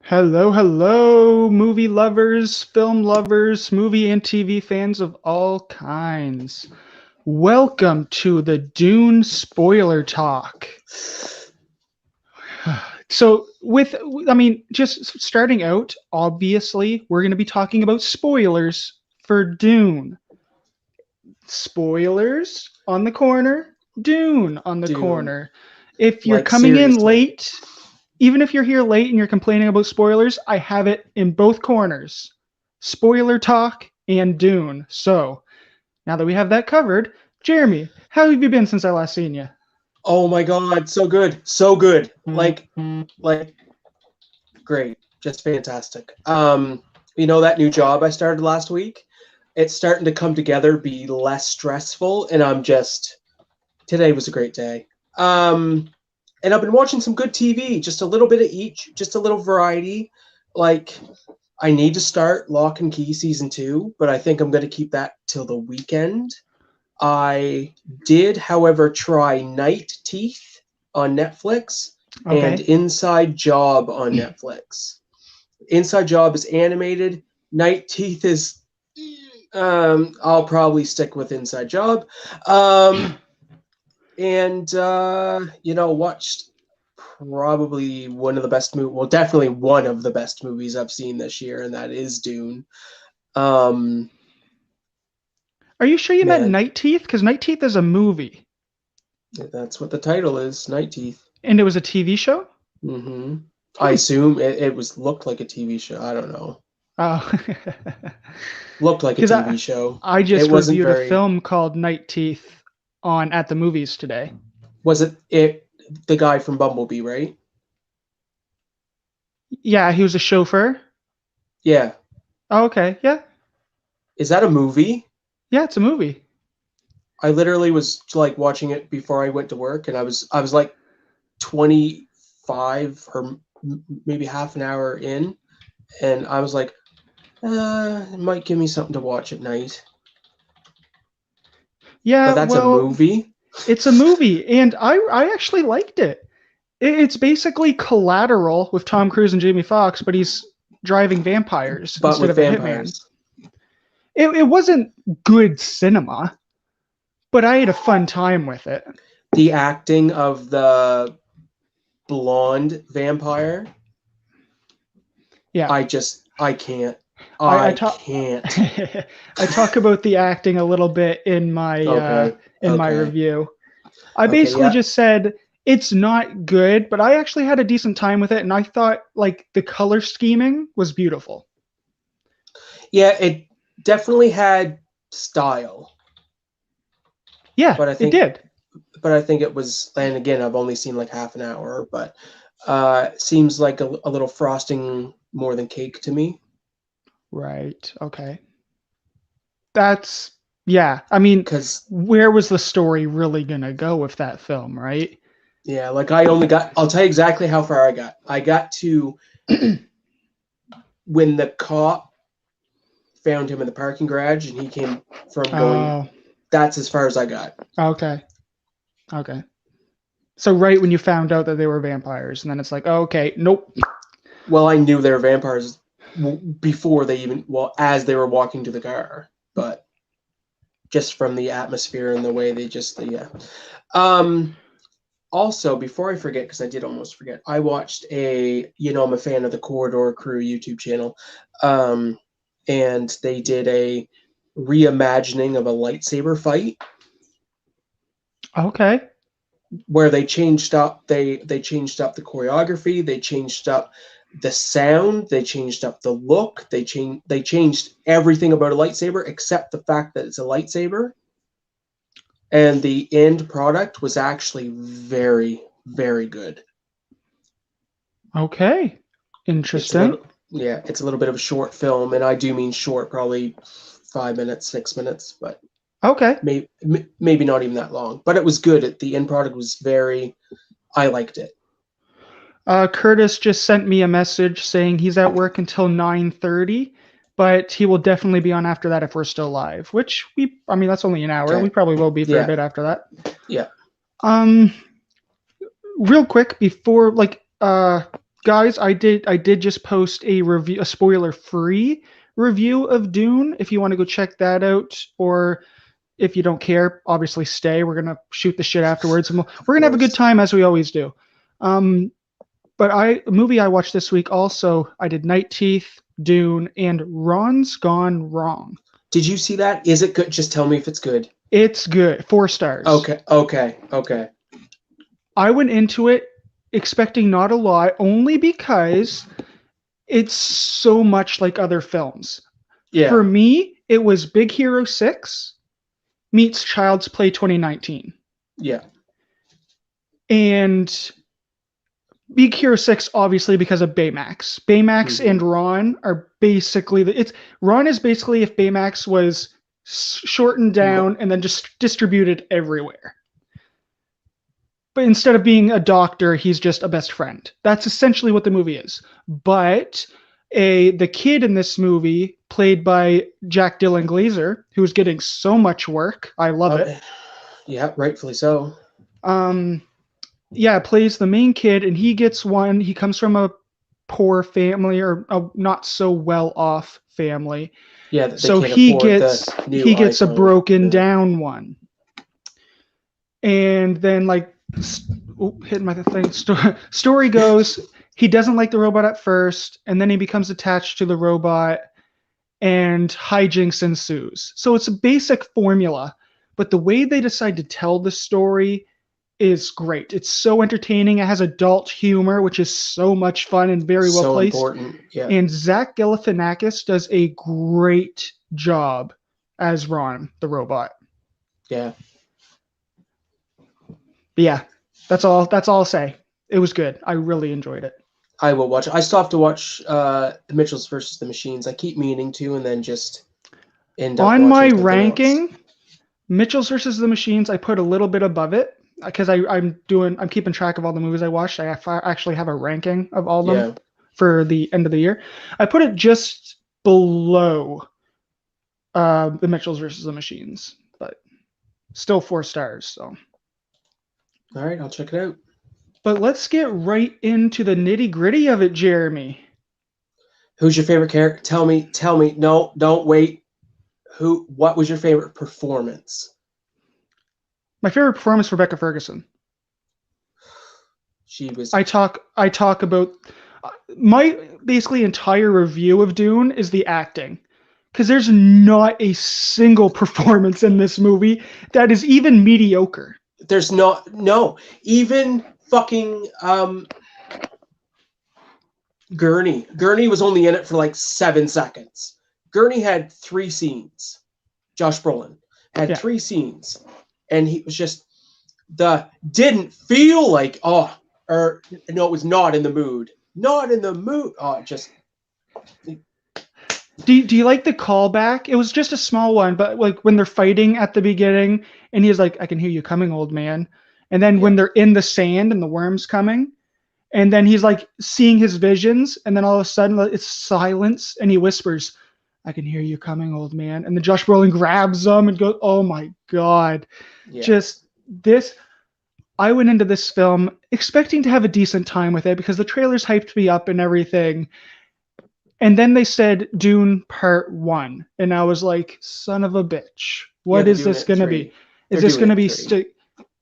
Hello, hello, movie lovers, film lovers, movie and TV fans of all kinds. Welcome to the Dune spoiler talk. So, just starting out, obviously, we're going to be talking about spoilers for Dune. Spoilers on the corner, Dune on the Dune. corner. If you're Like, coming in seriously. late, even if you're here late and you're complaining about spoilers, I have it in both corners. Spoiler talk and Dune. So, now that we have that covered, Jeremy, how have you been since I last seen you? Oh my god, so good. So good. Like great. Just fantastic. That new job I started last week, it's starting to come together, be less stressful, and today was a great day. And I've been watching some good TV, just a little bit of each, just a little variety. Like I need to start Lock and Key season 2, but I think I'm going to keep that till the weekend. I did, however, try Night Teeth on Netflix and Okay. Inside Job on Netflix. Inside Job is animated. Night Teeth is, I'll probably stick with Inside Job. Watched probably one of the best definitely one of the best movies I've seen this year, and that is Dune. Um, Are you sure you meant man, Night Teeth? Because Night Teeth is a movie that's what the title is, Night Teeth. and it was a TV show? Mm-hmm. I assume it was looked like a TV show. I don't know. Oh. Looked like a Because TV show. I It just wasn't reviewed a very. film called Night Teeth on at the movies today. Was it the guy from Bumblebee, right? Yeah, he was a chauffeur. Yeah. Oh, okay. Yeah. Is that a movie? Yeah, it's a movie. I literally was like watching it before I went to work, and I was like 25 or maybe half an hour in, and I was like, it might give me something to watch at night. Yeah, But that's a well, movie. it's a movie, and I actually liked it. It's basically Collateral with Tom Cruise and Jamie Foxx, but he's driving vampires But instead with of a hitman. vampires. It wasn't good cinema, but I had a fun time with it. The acting of the blonde vampire, Yeah, I can't. I I talk can't. I talk about the acting a little bit Okay. in my Okay. review. I Okay. basically Yeah. just said it's not good, but I actually had a decent time with it, and I thought like the color scheming was beautiful. Yeah. It definitely had style, Yeah, but I it think, did. but I think it was. And again, I've only seen like half an hour, but seems like a little frosting more than cake to me. Right. Okay. That's yeah. I mean, Because where was the story really gonna go with that film, right? yeah, like I only got. I'll tell you exactly how far I got. I got to when the cop found him in the parking garage, and he came from going. Oh, That's as far as I got. okay. Okay. So right when you found out that they were vampires, and then it's like, oh, okay, nope. Well, I knew they were vampires before they even, well, as they were walking to the car, but just from the atmosphere and the way they just, yeah. Um, Also, before I forget, because I did almost forget, I watched I'm a fan of the Corridor Crew YouTube channel, um, and they did a reimagining of a lightsaber fight Okay. where they changed up the choreography, they changed up the sound, they changed up the look, they changed everything about a lightsaber except the fact that it's a lightsaber, and the end product was actually very, very good. Okay. It's a Interesting. little, yeah, it's a little bit of a short film, and I do mean short, probably 5 minutes, 6 minutes, but Okay. maybe not even that long. But it was good. The end product was very. I liked it. Curtis just sent me a message saying he's at work until 9:30, but he will definitely be on after that if we're still live. Which I mean, that's only an hour. We Okay. probably will be for a Yeah. bit after that. Yeah. Um, real quick before guys, I did just post a review, a spoiler-free review of Dune. If you want to go check that out, or if you don't care, obviously stay. We're gonna shoot the shit afterwards, and Of we're gonna have a good course. time as we always do. Um, but a movie I watched this week also. I did Night Teeth, Dune, and Ron's Gone Wrong. Did you see that? Is it good? Just tell me if it's good. It's good. 4 stars. Okay. I went into it expecting not a lot, only because it's so much like other films. For Yeah. me, it was Big Hero 6 meets Child's Play 2019. Yeah. And Big Hero 6, obviously, because of Baymax. Baymax and Ron are basically Ron is basically if Baymax was shortened down and then just distributed everywhere. But instead of being a doctor, he's just a best friend. That's essentially what the movie is. But the kid in this movie, played by Jack Dylan Glazer, who's getting so much work, I love it. Yeah, rightfully so. Yeah, plays the main kid, and he gets one. He comes from a poor family or a not so well off family. Yeah, that they So can't he afford gets the new he gets a iPhone. broken down one. And then hitting my thing. Story goes, he doesn't like the robot at first, and then he becomes attached to the robot, and hijinks ensues. So it's a basic formula, but the way they decide to tell the story is great. It's so entertaining. It has adult humor, which is so much fun and very well So placed. important. Yeah. And Zach Galifianakis does a great job as Ron, the robot. Yeah. But yeah, that's all I'll say. It was good. I really enjoyed it. I will watch it. I still have to watch The Mitchells versus the Machines. I keep meaning to, and then just end up On my watching something else. ranking, Mitchell's versus the Machines, I put a little bit above it because I'm keeping track of all the movies I watched. I actually have a ranking of all of them for the end of the year. I put it just below the Mitchells versus the Machines, but still 4 stars. So, all right, I'll check it out. But let's get right into the nitty gritty of it, Jeremy. Who's your favorite character? Tell me. No, don't wait. What was your favorite performance? My favorite performance, Rebecca Ferguson. She was. I talk about my basically entire review of Dune is the acting, because there's not a single performance in this movie that is even mediocre. There's no even fucking Gurney. Gurney was only in it for like 7 seconds. Gurney had 3 scenes. Josh Brolin had 3 scenes, and he was just didn't feel like it was not in the mood. Not in the mood. Just. Do you like the callback? It was just a small one, but like when they're fighting at the beginning, and he's like, "I can hear you coming, old man," and then when they're in the sand and the worm's coming, and then he's like seeing his visions, and then all of a sudden it's silence, and he whispers, "I can hear you coming, old man," and then Josh Brolin grabs him and goes, "Oh my god!" Yeah. Just this. I went into this film expecting to have a decent time with it because the trailers hyped me up and everything. And then they said Dune Part 1. And I was like, son of a bitch. What is this going to be? Is this going to be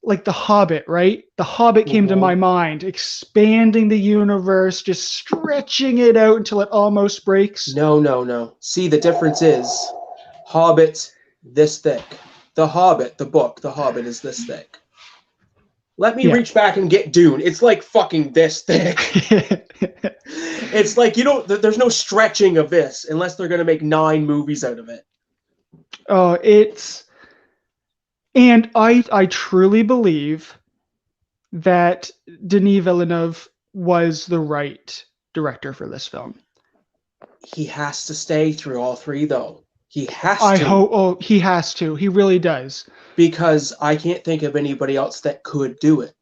like The Hobbit, right? The Hobbit came to my mind, expanding the universe, just stretching it out until it almost breaks. No. See, the difference is Hobbit's this thick. The Hobbit, the book, The Hobbit is this thick. Let me reach back and get Dune. It's like fucking this thick. It's like there's no stretching of this unless they're going to make 9 movies out of it. Oh, and I truly believe that Denis Villeneuve was the right director for this film. He has to stay through all 3, though. He has to. I hope. Oh, he has to. He really does. Because I can't think of anybody else that could do it.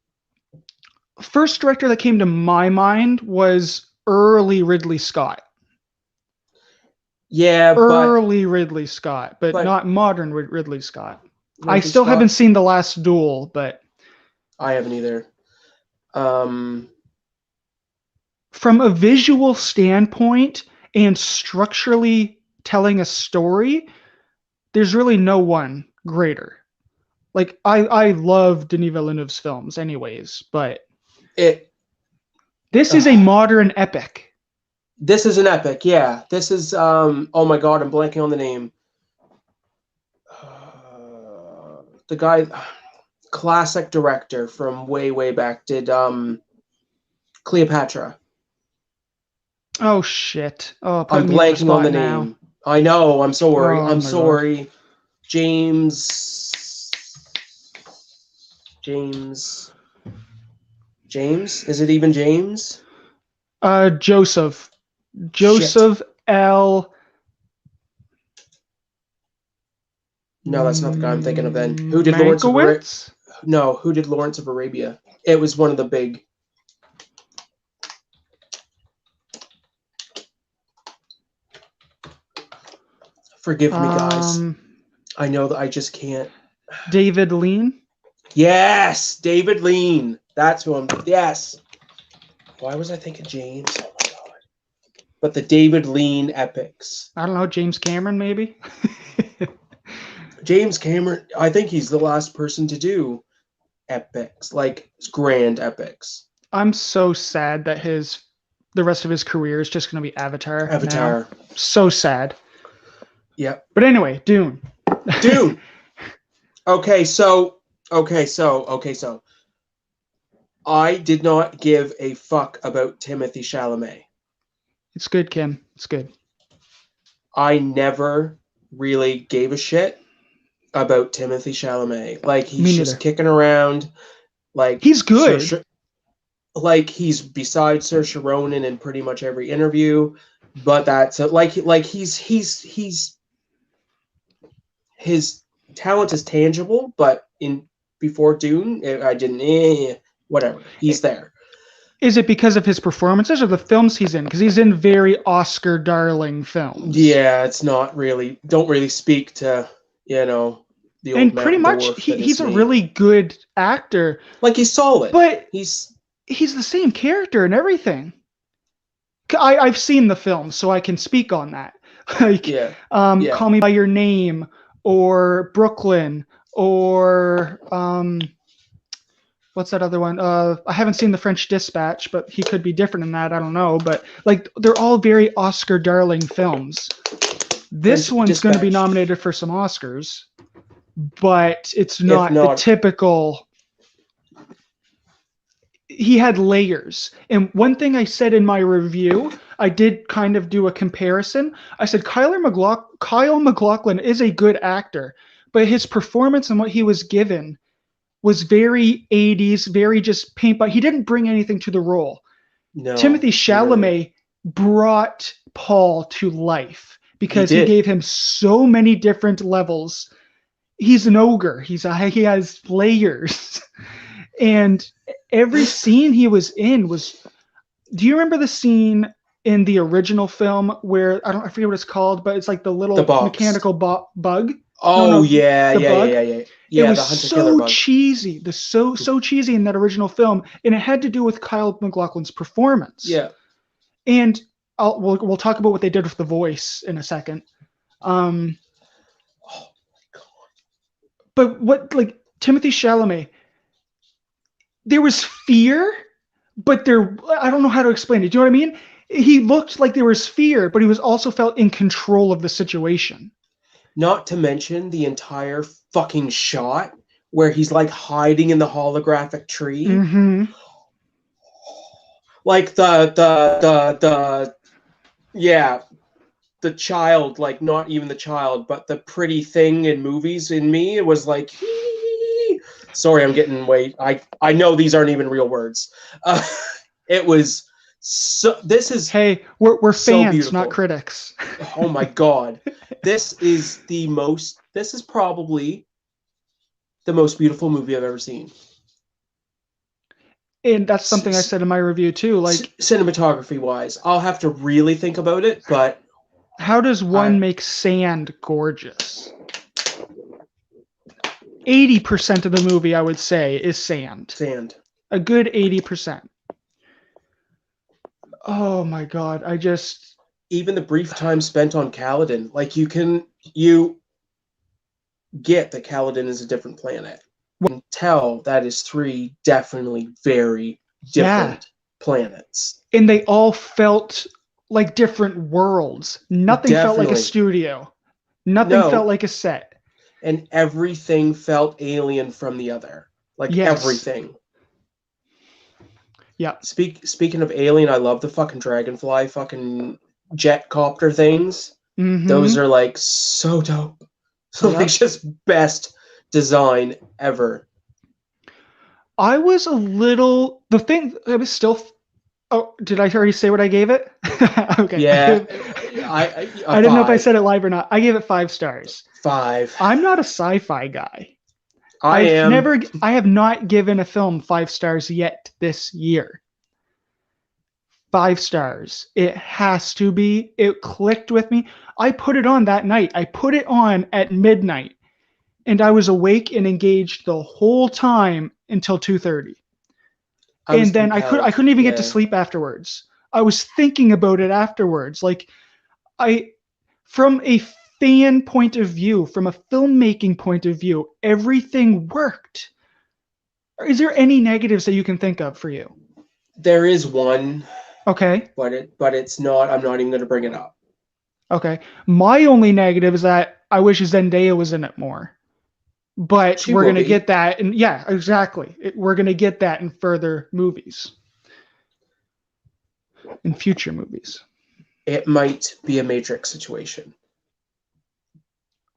First director that came to my mind was early Ridley Scott. Yeah, early Ridley Scott, but not modern Ridley Scott. I still haven't seen The Last Duel, but I haven't either. from a visual standpoint and structurally telling a story, there's really no one greater. Like I love Denis Villeneuve's films anyways, but It this is a modern epic. This is an epic, yeah. This is oh my god, I'm blanking on the name. The guy, classic director from way back, did Cleopatra. Oh shit. Oh, I'm putting me on the blanking on spot the now. name. I know, I'm sorry. Oh, I'm my God. sorry. James. Is it even James? Joseph Shit. L. No, that's not the guy I'm thinking of then. Who did Lawrence of Arabia? Mankiewicz? No, who did Lawrence of Arabia? It was one of the big. Forgive me, guys. I know that I just can't. David Lean? Yes, David Lean. That's who I'm. Yes. Why was I thinking James? Oh my god. But the David Lean epics. I don't know, James Cameron maybe? James Cameron, I think he's the last person to do epics, like grand epics. I'm so sad that the rest of his career is just going to be Avatar. Now. So sad. Yep. But anyway, Dune. Okay, so I did not give a fuck about Timothée Chalamet. It's good, Kim. It's good. I never really gave a shit about Timothée Chalamet. Like, he's just kicking around. Like, he's good. Like, he's beside Saoirse Ronan in pretty much every interview. But that's like he's his talent is tangible. But before Dune, I didn't. Whatever. He's there. Is it because of his performances or the films he's in? Because he's in very Oscar darling films. Yeah, it's not really. Don't really speak to the old and pretty much he's a really good actor. Like, he's solid, but he's the same character and everything. I've seen the film, so I can speak on that. Like, Call Me by Your Name, or Brooklyn, or what's that other one? I haven't seen The French Dispatch, but he could be different in that. I don't know, but like, they're all very Oscar darling films. This one's going to be nominated for some Oscars, but it's not the typical. He had layers. And one thing I said in my review, I did kind of do a comparison. I said Kyle MacLachlan is a good actor, but his performance and what he was given was very 80s, very just paint by. He didn't bring anything to the role. No, Timothée Chalamet brought Paul to life because he gave him so many different levels. He's an ogre. He has layers. And every scene he was in was. Do you remember the scene in the original film where I forget what it's called, but it's like the little mechanical bug? Oh, yeah. It was so cheesy. So cheesy in that original film, and it had to do with Kyle MacLachlan's performance. Yeah, and we'll talk about what they did with the voice in a second. Oh my god! But Timothée Chalamet. There was fear, but I don't know how to explain it. Do you know what I mean? He looked like there was fear, but he was also felt in control of the situation. Not to mention the entire fucking shot where he's like hiding in the holographic tree. Mm-hmm. Like the child, like, not even the child, but the pretty thing in movies in me, it was like, sorry, I'm getting I know these aren't even real words. It was so. This is. Hey, we're so fans, beautiful. Not critics. Oh my god, this is probably the most beautiful movie I've ever seen. And that's something I said in my review too. Like, cinematography wise, I'll have to really think about it. But how does one make sand gorgeous? 80% of the movie, I would say, is sand. Sand. A good 80%. Oh my God. I just, Even the brief time spent on Caladan, like you get that Caladan is a different planet. You can tell that is three definitely very yeah. different planets. And they all felt like different worlds. Nothing felt like a Definitely. studio. Nothing felt No, like a set. and everything felt alien from the other. Like Yes. everything. Yeah. Speaking of alien, I love the fucking dragonfly fucking jet copter things. Those Mm-hmm. are like so dope. Like Yep. just best design ever. I was a little, the thing, I was still, oh, did I already say what I gave it? Okay. Yeah, I didn't know if I said five, it live or not. I gave it 5 stars. five. I'm not a sci-fi guy. I am. I have not given a film 5 stars yet this year. 5 stars. It has to be. It clicked with me. I put it on that night. I put it on at midnight, and I was awake and engaged the whole time until 2:30. I was And then I compelled. couldn't even get to Yeah, sleep afterwards. I was thinking about it afterwards. Like I from a fan point of view, from a filmmaking point of view, everything worked. Is there any negatives that you can think of for you? there is one, Okay. but it's not. I'm not even going to bring it up. Okay. My only negative is that I wish Zendaya was in it more. But She we're will going to be. get that. And yeah, exactly. We're going to get that in further movies, in future movies, It might be a Matrix situation.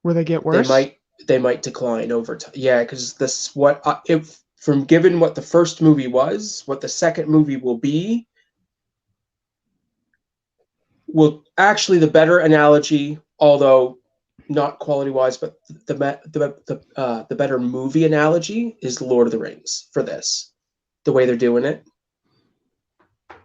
where they get They worse. might they might decline over time. Yeah, because this what if from given what the first movie was, what the second movie will be, will actually the better analogy, although not quality wise, but the better movie analogy is Lord of the Rings for this. The way they're doing it.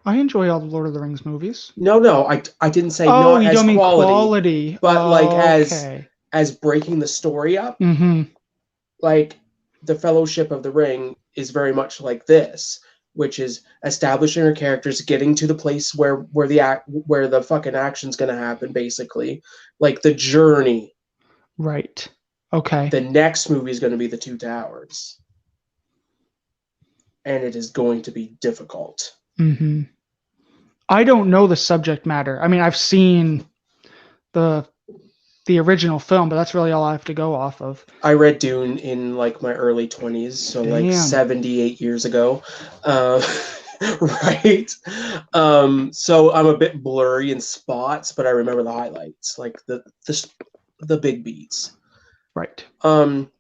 I enjoy all the Lord of the Rings movies. No, I didn't say Oh, not you as don't mean quality, quality. but like Okay. as breaking the story up. Mm-hmm. Like the Fellowship of the Ring is very much like this, which is establishing our characters, getting to the place where the fucking action's gonna happen, basically, like the journey. Right. Okay. The next movie is going to be the Two Towers, and it is going to be difficult. Mm-hmm. I don't know the subject matter. I mean, I've seen the the original film, but that's really all I have to go off of. I read Dune in like my early 20s, so like Damn. 78 years ago. Uh, right? So I'm a bit blurry in spots, but I remember the highlights, like the big beats. Right. Um,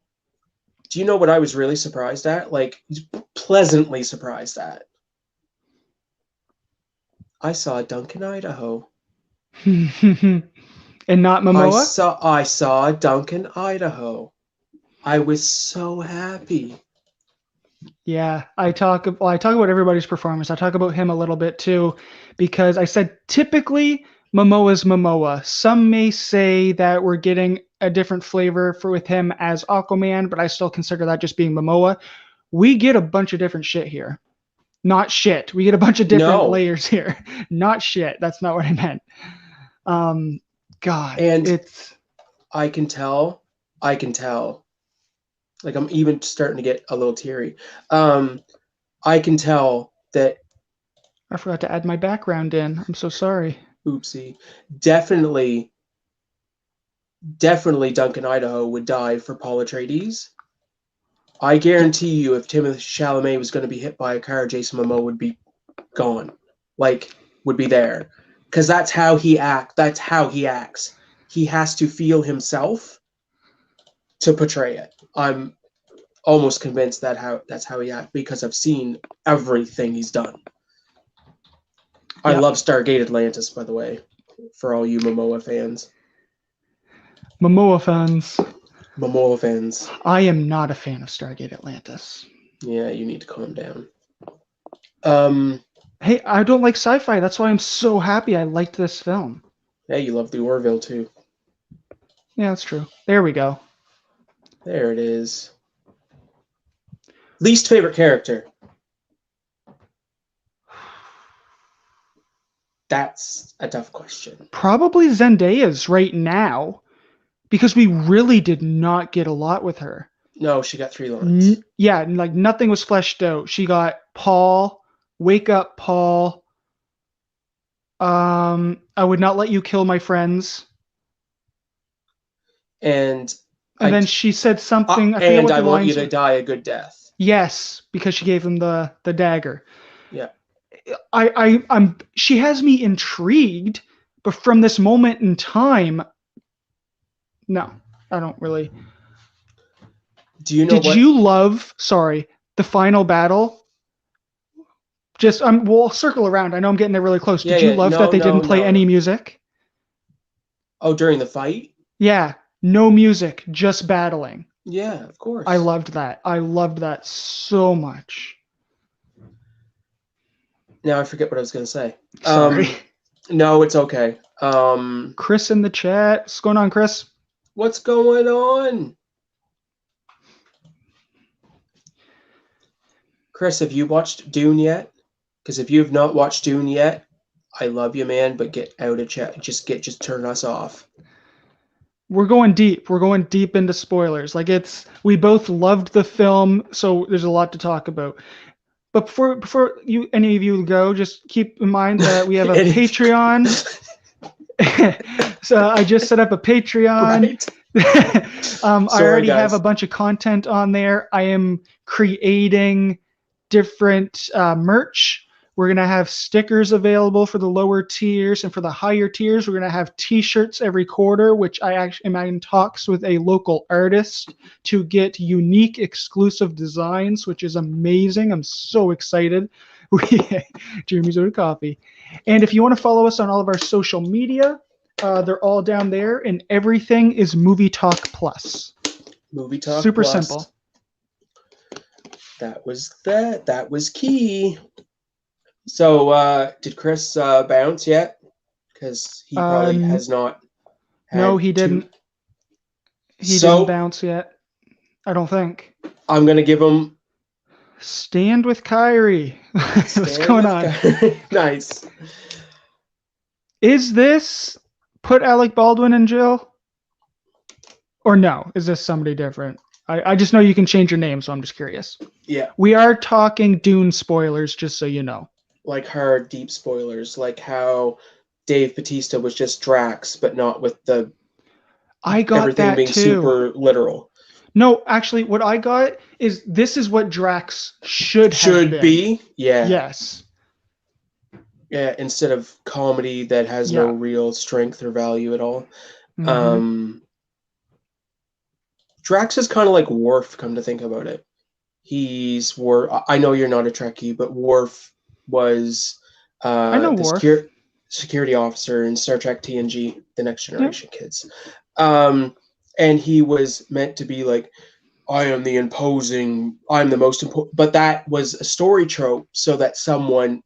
do you know what I was really surprised at? Like pleasantly surprised at. I saw Duncan, Idaho. And not Momoa? I saw Duncan, Idaho. I was so happy. Yeah, I talk about everybody's performance. I talk about him a little bit too, because I said typically Momoa's Momoa. Some may say that we're getting a different flavor for with him as Aquaman, but I still consider that just being Momoa. We get a bunch of different shit here. Not shit. We get a bunch of different No, layers here. Not shit. That's not what I meant. Um, God, and it's. I can tell. I can tell. Like I'm even starting to get a little teary. Um, I can tell that. I forgot to add my background in. I'm so sorry. Oopsie. Definitely, definitely, Duncan, Idaho would die for Paul Atreides. I guarantee you, if Timothée Chalamet was going to be hit by a car, Jason Momoa would be gone. Like, would be there, because that's how he act. That's how he acts. He has to feel himself to portray it. I'm almost convinced that's how he acts because I've seen everything he's done. I Yep. love Stargate Atlantis, by the way, for all you Momoa fans. Momoa fans. Momoa fans. I am not a fan of Stargate Atlantis. Yeah, you need to calm down. Um, Hey, I don't like sci-fi. That's why I'm so happy I liked this film. hey, you love the Orville too. Yeah, that's true. There we go. There it is. Least favorite character. That's a tough question. Probably Zendaya's right now, because we really did not get a lot with her. No, she got 3 lines. Yeah, like nothing was fleshed out. She got Paul, Wake Up Paul. I would not let you kill my friends. And then she said something. I forget and what I the want you lines to were. die a good death. Yes, because she gave him the dagger. Yeah. I'm. She has me intrigued, but from this moment in time, no, I don't really. Do you know Did you love? Sorry, the final battle. Just we'll circle around. I know I'm getting there really close. Did you love that they didn't play any music? Oh, during the fight? Yeah, no music, just battling. Yeah, of course. I loved that. I loved that so much. Now I forget what I was going to say. Sorry. No, it's okay. Chris in the chat. What's going on, Chris? What's going on? Chris, have you watched Dune yet? Because if you have not watched Dune yet, I love you, man, but get out of chat. Just turn us off. We're going deep. We're going deep into spoilers. Like we both loved the film, so there's a lot to talk about. But before any of you go, just keep in mind that we have a Patreon. So I just set up a Patreon. Right. I already have a bunch of content on there. I am creating different merch. We're going to have stickers available for the lower tiers, and for the higher tiers, we're going to have t-shirts every quarter, which I actually am in talks with a local artist to get unique exclusive designs, which is amazing. I'm so excited. Jeremy's out of coffee. And if you want to follow us on all of our social media, they're all down there, and everything is Movie Talk Plus. Movie Talk Super Plus. Simple. That was key. So, did Chris bounce yet? Because he probably has not. No, he didn't. He didn't bounce yet. I don't think. I'm gonna give him. Stand with Kyrie. What's going on? Nice. Is this put Alec Baldwin in jail? Or no? Is this somebody different? I just know you can change your name, so I'm just curious. Yeah. We are talking Dune spoilers, just so you know. Like hard, deep spoilers, like how Dave Bautista was just Drax, but not with the everything being super literal. No, actually, what I got is this is what Drax should be. Yeah. Yes. Yeah, instead of comedy that has no real strength or value at all. Mm-hmm. Drax is kind of like Worf, come to think about it. He's Worf. I know you're not a Trekkie, but Worf was the security officer in Star Trek TNG, The Next Generation kids. And he was meant to be like, I'm the most important. But that was a story trope so that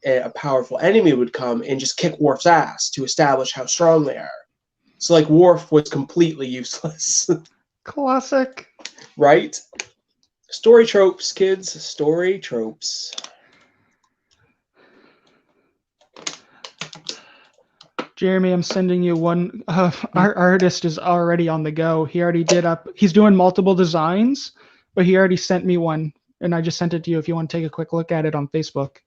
a powerful enemy would come and just kick Worf's ass to establish how strong they are. So like Worf was completely useless. Classic. Right? Story tropes, kids. Story tropes. Jeremy, I'm sending you one. Our artist is already on the go. He already he's doing multiple designs, but he already sent me one, and I just sent it to you if you want to take a quick look at it on Facebook.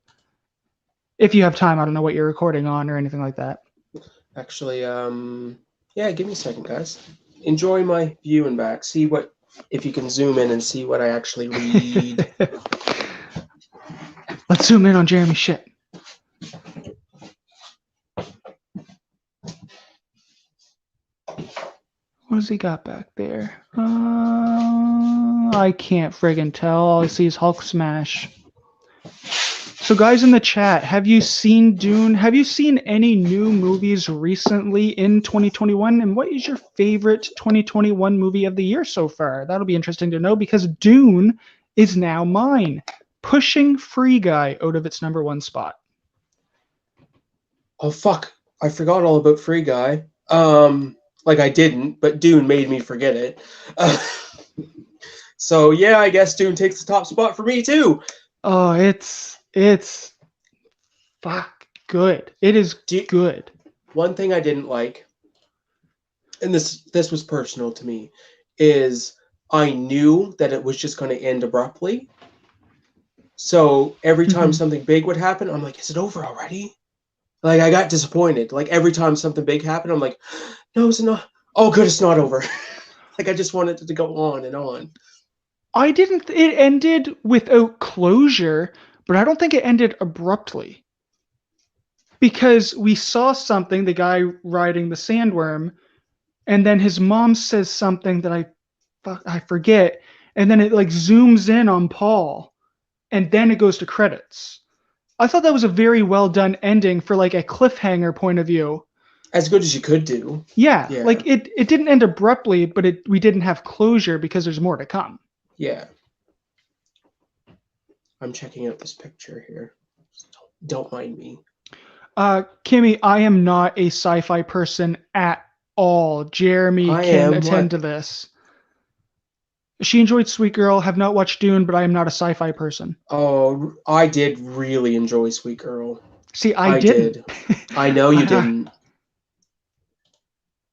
If you have time, I don't know what you're recording on or anything like that. Actually, yeah, give me a second, guys. Enjoy my view and back. See if you can zoom in and see what I actually read. Let's zoom in on Jeremy's shit. What has he got back there? I can't friggin' tell. All I see is Hulk smash. So guys in the chat, have you seen Dune? Have you seen any new movies recently in 2021? And what is your favorite 2021 movie of the year so far? That'll be interesting to know because Dune is now mine, pushing Free Guy out of its #1 spot. Oh, fuck. I forgot all about Free Guy. Like I didn't, but Dune made me forget it. So yeah, I guess Dune takes the top spot for me too. Oh, it's fuck. good. It is Do you, good. one thing I didn't like, and this was personal to me, is I knew that it was just going to end abruptly. So every time Mhm. something big would happen, I'm like, is it over already? Like I got disappointed. Like every time something big happened, I'm like, no, it's not. Oh, good, it's not over. Like I just wanted it to go on and on. I didn't. It ended without closure, but I don't think it ended abruptly because we saw something. The guy riding the sandworm, and then his mom says something that I forget, and then it like zooms in on Paul, and then it goes to credits. I thought that was a very well done ending for like a cliffhanger point of view. As good as you could do. Yeah, Yeah. like it didn't end abruptly, but we didn't have closure because there's more to come. Yeah. I'm checking out this picture here. Don't mind me. Kimmy, I am not a sci-fi person at all. Jeremy I can am attend what? to this. She enjoyed Sweet Girl, have not watched Dune, but I am not a sci-fi person. Oh, I did really enjoy Sweet Girl. See, I I didn't. did. I know you didn't.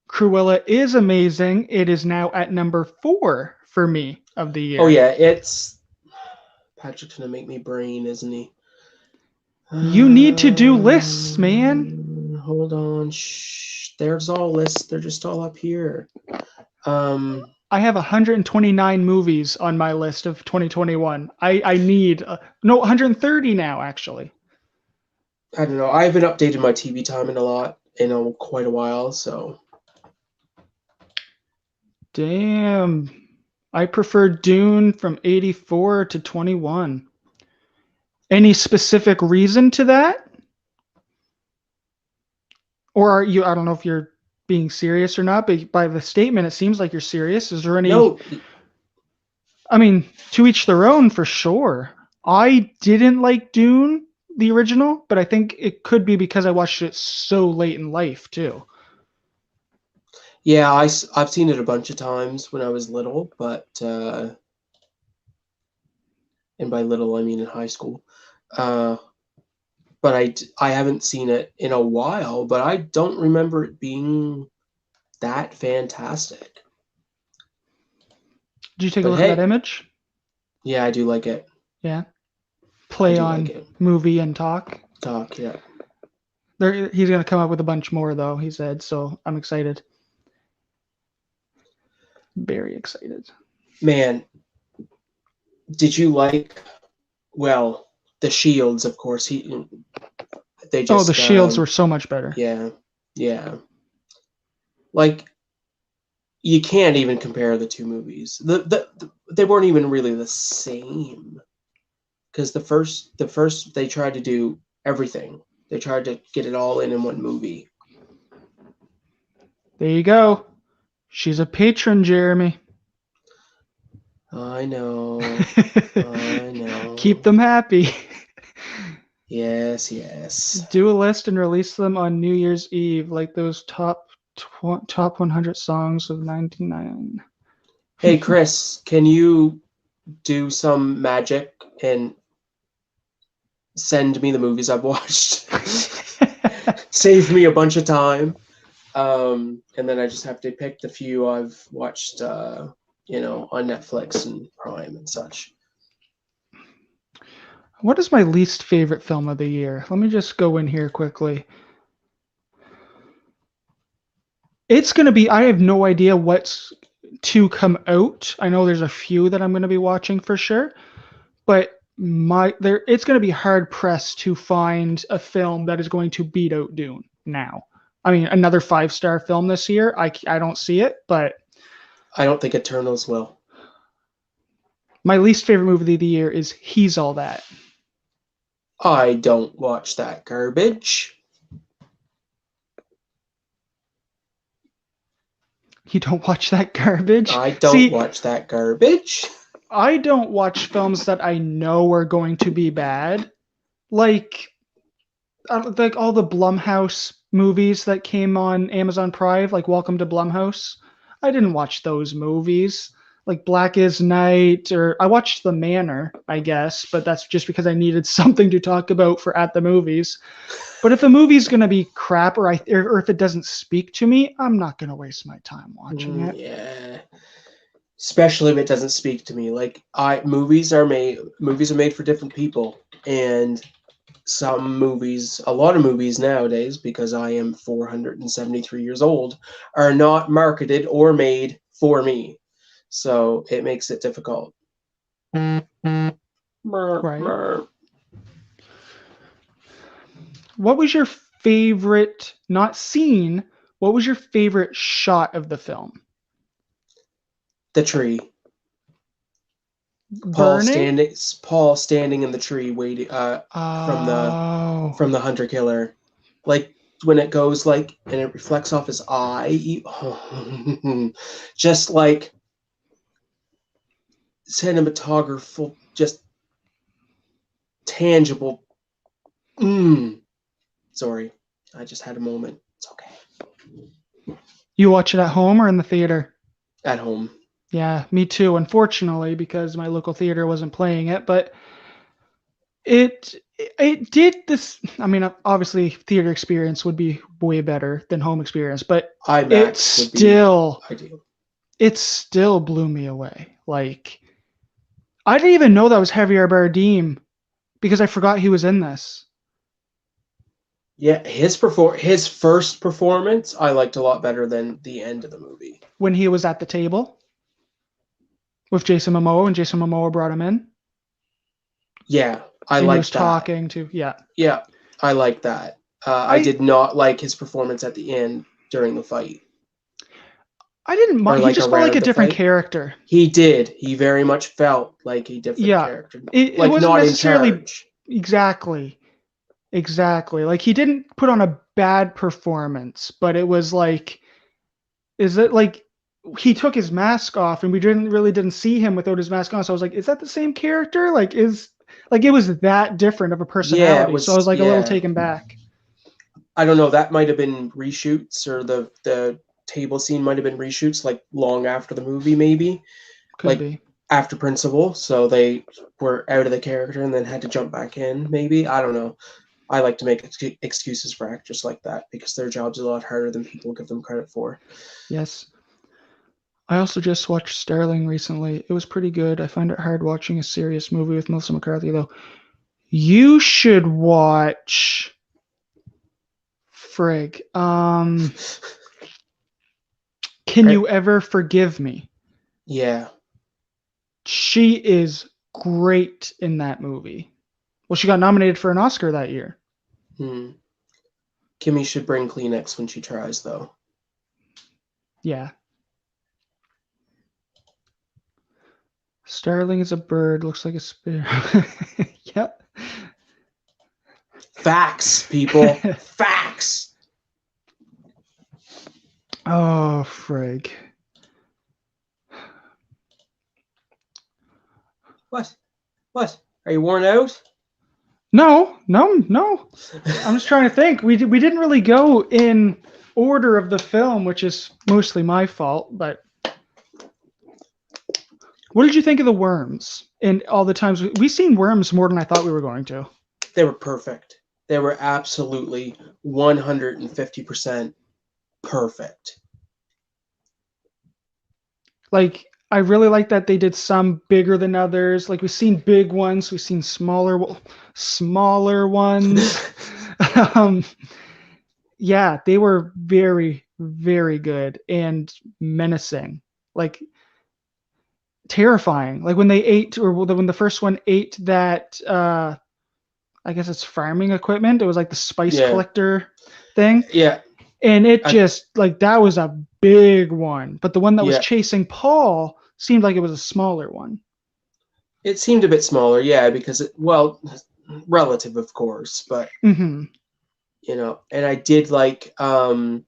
Cruella is amazing. It is now at number 4 for me of the Oh year. yeah, it's Patrick's gonna make me brain, isn't he? You need to do lists, man. Hold on. Shh. There's all lists. They're just all up here. Um, I have 129 movies on my list of 2021. I need no 130 now actually. I don't know. I haven't updated my TV time in a lot in quite a while, so Damn. I prefer Dune from 84 to 21. Any specific reason to that? Or are you, I don't know if you're being serious or not, but by the statement, it seems like you're serious. Is there any, no. I mean, to each their own for sure. I didn't like Dune, the original, but I think it could be because I watched it so late in life too. Yeah, I've seen it a bunch of times when I was little, but and by little I mean in high school. Uh, but I haven't seen it in a while, but I don't remember it being that fantastic. Did you take a But look at that hey, image? yeah, I do like it. Yeah. I Play do like on it. movie and talk. Talk, yeah. He's going to come up with a bunch more, though, he said. So I'm excited. Very excited. Man, did you like, well, the Shields, of course. They Oh, the just shields were so much better. yeah, yeah. Like you can't even compare the two movies. They weren't even really the same because the first they tried to do everything. They tried to get it all in one movie. There you go. She's a patron, Jeremy. I know. I Keep know. them happy. Yes, yes. Do a list and release them on New Year's Eve, like those top 100 songs of '99. Hey, Chris, can you do some magic and send me the movies I've watched? Save me a bunch of time. And then I just have to pick the few I've watched, on Netflix and Prime and such. What is my least favorite film of the year? Let me just go in here quickly. It's going to be, I have no idea what's to come out. I know there's a few that I'm going to be watching for sure, but it's going to be hard pressed to find a film that is going to beat out Dune now. I mean, another 5-star film this year. I don't see it, but I don't think Eternals will. my least favorite movie of the year is He's All That. I don't watch that garbage. You don't watch that garbage? I don't See, watch that garbage. I don't watch films that I know are going to be bad. Like all the Blumhouse movies that came on Amazon Prime, like Welcome to Blumhouse. I didn't watch those movies. like Black is Night, or I watched The Manor, I guess, but that's just because I needed something to talk about for at the movies. But if a movie's gonna be crap, or if it doesn't speak to me, I'm not gonna waste my time watching it. Yeah. Especially if it doesn't speak to me. Like movies are made for different people, and a lot of movies nowadays, because I am 473 years old, are not marketed or made for me. So it makes it difficult. Right. What was your favorite, not scene, what was your favorite shot of the film? The tree. Burning? Paul standing in the tree waiting from the Oh. from the hunter killer. Like when it goes like and it reflects off his eye. Just like cinematography, just tangible. Sorry, I just had a moment. It's okay. You watch it at home or in the theater? At home. Yeah, me too, unfortunately, because my local theater wasn't playing it, but it it did this. I mean, obviously theater experience would be way better than home experience, but it IMAX would be still ideal. it still blew me away. Like I didn't even know that was Javier Bardem because I forgot he was in this. Yeah, his first performance I liked a lot better than the end of the movie. When he was at the table with Jason Momoa and Jason Momoa brought him in. Yeah, I And he was liked that. talking to, yeah. Yeah, I like that. I did not like his performance at the end during the fight. I didn't Or mind. He like just felt like around a the different fight. character. He did. He very much felt like a different Yeah. character. It Like wasn't not in necessarily charge. exactly. Exactly. Like he didn't put on a bad performance, but it was like, is it like he took his mask off and we didn't see him without his mask on. So I was like, is that the same character? Like it was that different of a Yeah, it personality. So I was was like a little yeah. taken back. I don't know, that might have been reshoots, or the table scene might have been reshoots like long after the movie, maybe. Could Like be. after Principal, so they were out of the character and then had to jump back in, maybe. I don't know. I like to make excuses for actors like that because their job's a lot harder than people give them credit for. Yes. I also just watched Starling recently. It was pretty good. I find it hard watching a serious movie with Melissa McCarthy, though. You should watch Frig. Can Right? You Ever Forgive Me? Yeah. She is great in that movie. Well, she got nominated for an Oscar that year. Kimmy should bring Kleenex when she tries, though. Yeah. Starling is a bird, looks like a sparrow. Yep. Facts, people. Facts. Oh, frig. What? What? Are you worn out? No. I'm just trying to think. We didn't really go in order of the film, which is mostly my fault. But what did you think of the worms? And all the times we've seen worms more than I thought we were going to. They were perfect. They were absolutely 150% perfect. Like I really like that they did some bigger than others. Like we've seen big ones, we've seen smaller ones. um, yeah, they were very, very good and menacing. Like terrifying. Like when they ate, or when the first one ate that, I guess it's farming equipment. It was like the spice Yeah. collector thing, Yeah. and it just like that was a big one. But the one that was Yeah. chasing Paul seemed like it was a smaller one. It seemed a bit smaller, yeah, because relative, of course, but Mm-hmm. and I did like. I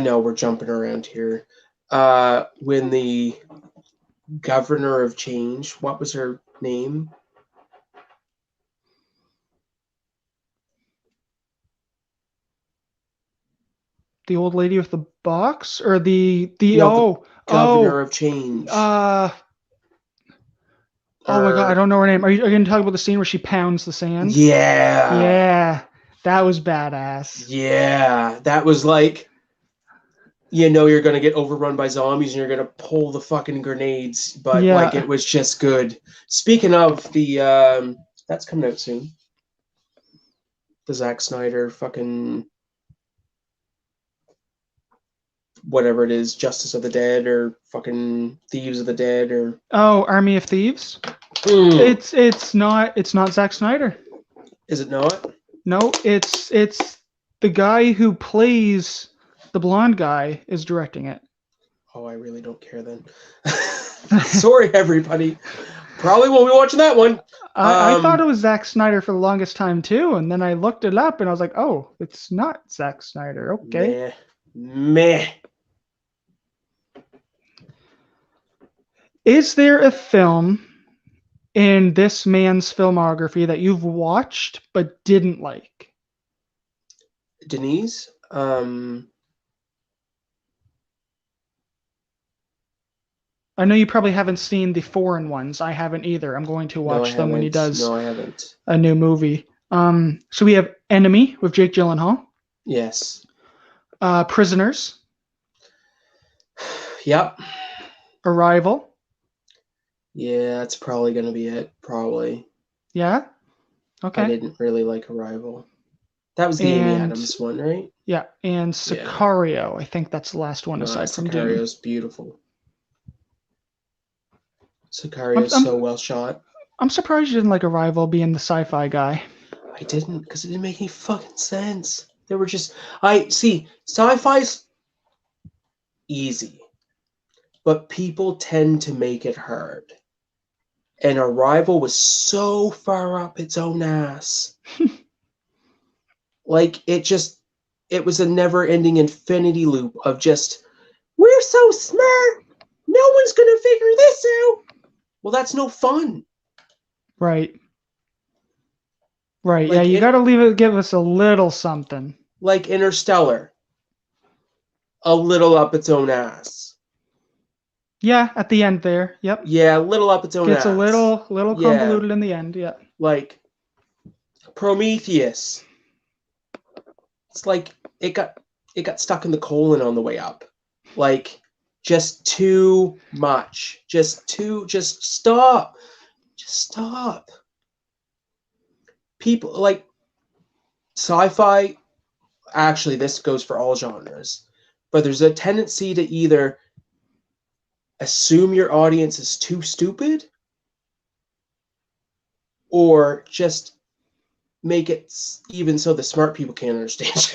know we're jumping around here. When the governor of change, what was her name? the old lady with the box, or the No, Governor oh of Change. uh oh my god, I Or don't know her name. Are you going to talk about the scene where she pounds the sand? yeah, Yeah, that was badass. yeah, that was like, you know, you're gonna get overrun by zombies and you're gonna pull the fucking grenades, but like Yeah, it was just good. Speaking of the, that's coming out soon. The Zack Snyder fucking whatever it is, Justice of the Dead or fucking Thieves of the Dead or. oh, Army of Thieves. Mm, It's not Zack Snyder. is it not? No, it's the guy who plays the blonde guy is directing it. Oh, I really don't care then. Sorry, everybody. Probably won't be watching that one. I thought it was Zack Snyder for the longest time too, and then I looked it up and I was like, oh, it's not Zack Snyder. Okay. Meh. Meh. Is there a film in this man's filmography that you've watched but didn't like? Denise? I know you probably haven't seen the foreign ones. I haven't either. I'm going to No, I watch them when he haven't. does No, I haven't. a new movie. So we have Enemy with Jake Gyllenhaal, Yes. Prisoners, Yep. Arrival. Yeah, that's probably gonna be it. Probably. Yeah. I Okay. didn't really like Arrival. That was the Amy And Adams one, right? yeah, and Yeah. Sicario. I think that's the last one aside from Dune. Sicario's beautiful. I'm, Sicario's I'm so well shot. I'm surprised you didn't like Arrival being the sci-fi guy. I didn't, because it didn't make any fucking sense. They were just, I see, sci-fi's easy, but people tend to make it hard. And Arrival was so far up its own ass. Like, it was a never-ending infinity loop of just, we're so smart, no one's gonna figure this out. Well, that's no fun. Right. Right. Yeah, Like you it, got to give us a little something. like Interstellar, a little up its own ass. Yeah, at the end there. Yep. Yeah, a little up its own Gets a ass. little Yeah, convoluted in the end. Yeah. like Prometheus. It's like it got stuck in the colon on the way up. Like just too much. Just stop. Just stop. People like sci-fi, actually this goes for all genres, but there's a tendency to either assume your audience is too stupid or just make it even so the smart people can't understand.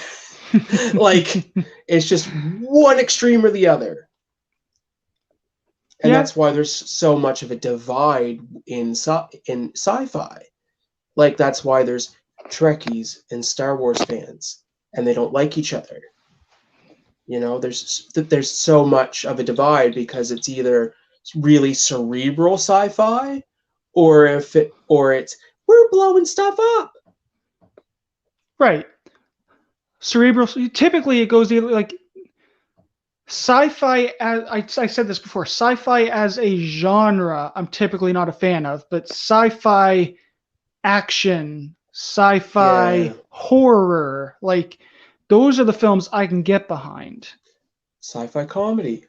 Like it's just one extreme or the other. And Yeah. that's why there's so much of a divide in sci-fi. Like that's why there's Trekkies and Star Wars fans and they don't like each other. You know, there's so much of a divide because it's either really cerebral sci-fi or it's we're blowing stuff up. Right. Cerebral. Typically, it goes either like sci-fi. As I said this before, sci-fi as a genre, I'm typically not a fan of, but sci-fi action, sci-fi horror, like those are the films I can get behind. Sci-fi comedy,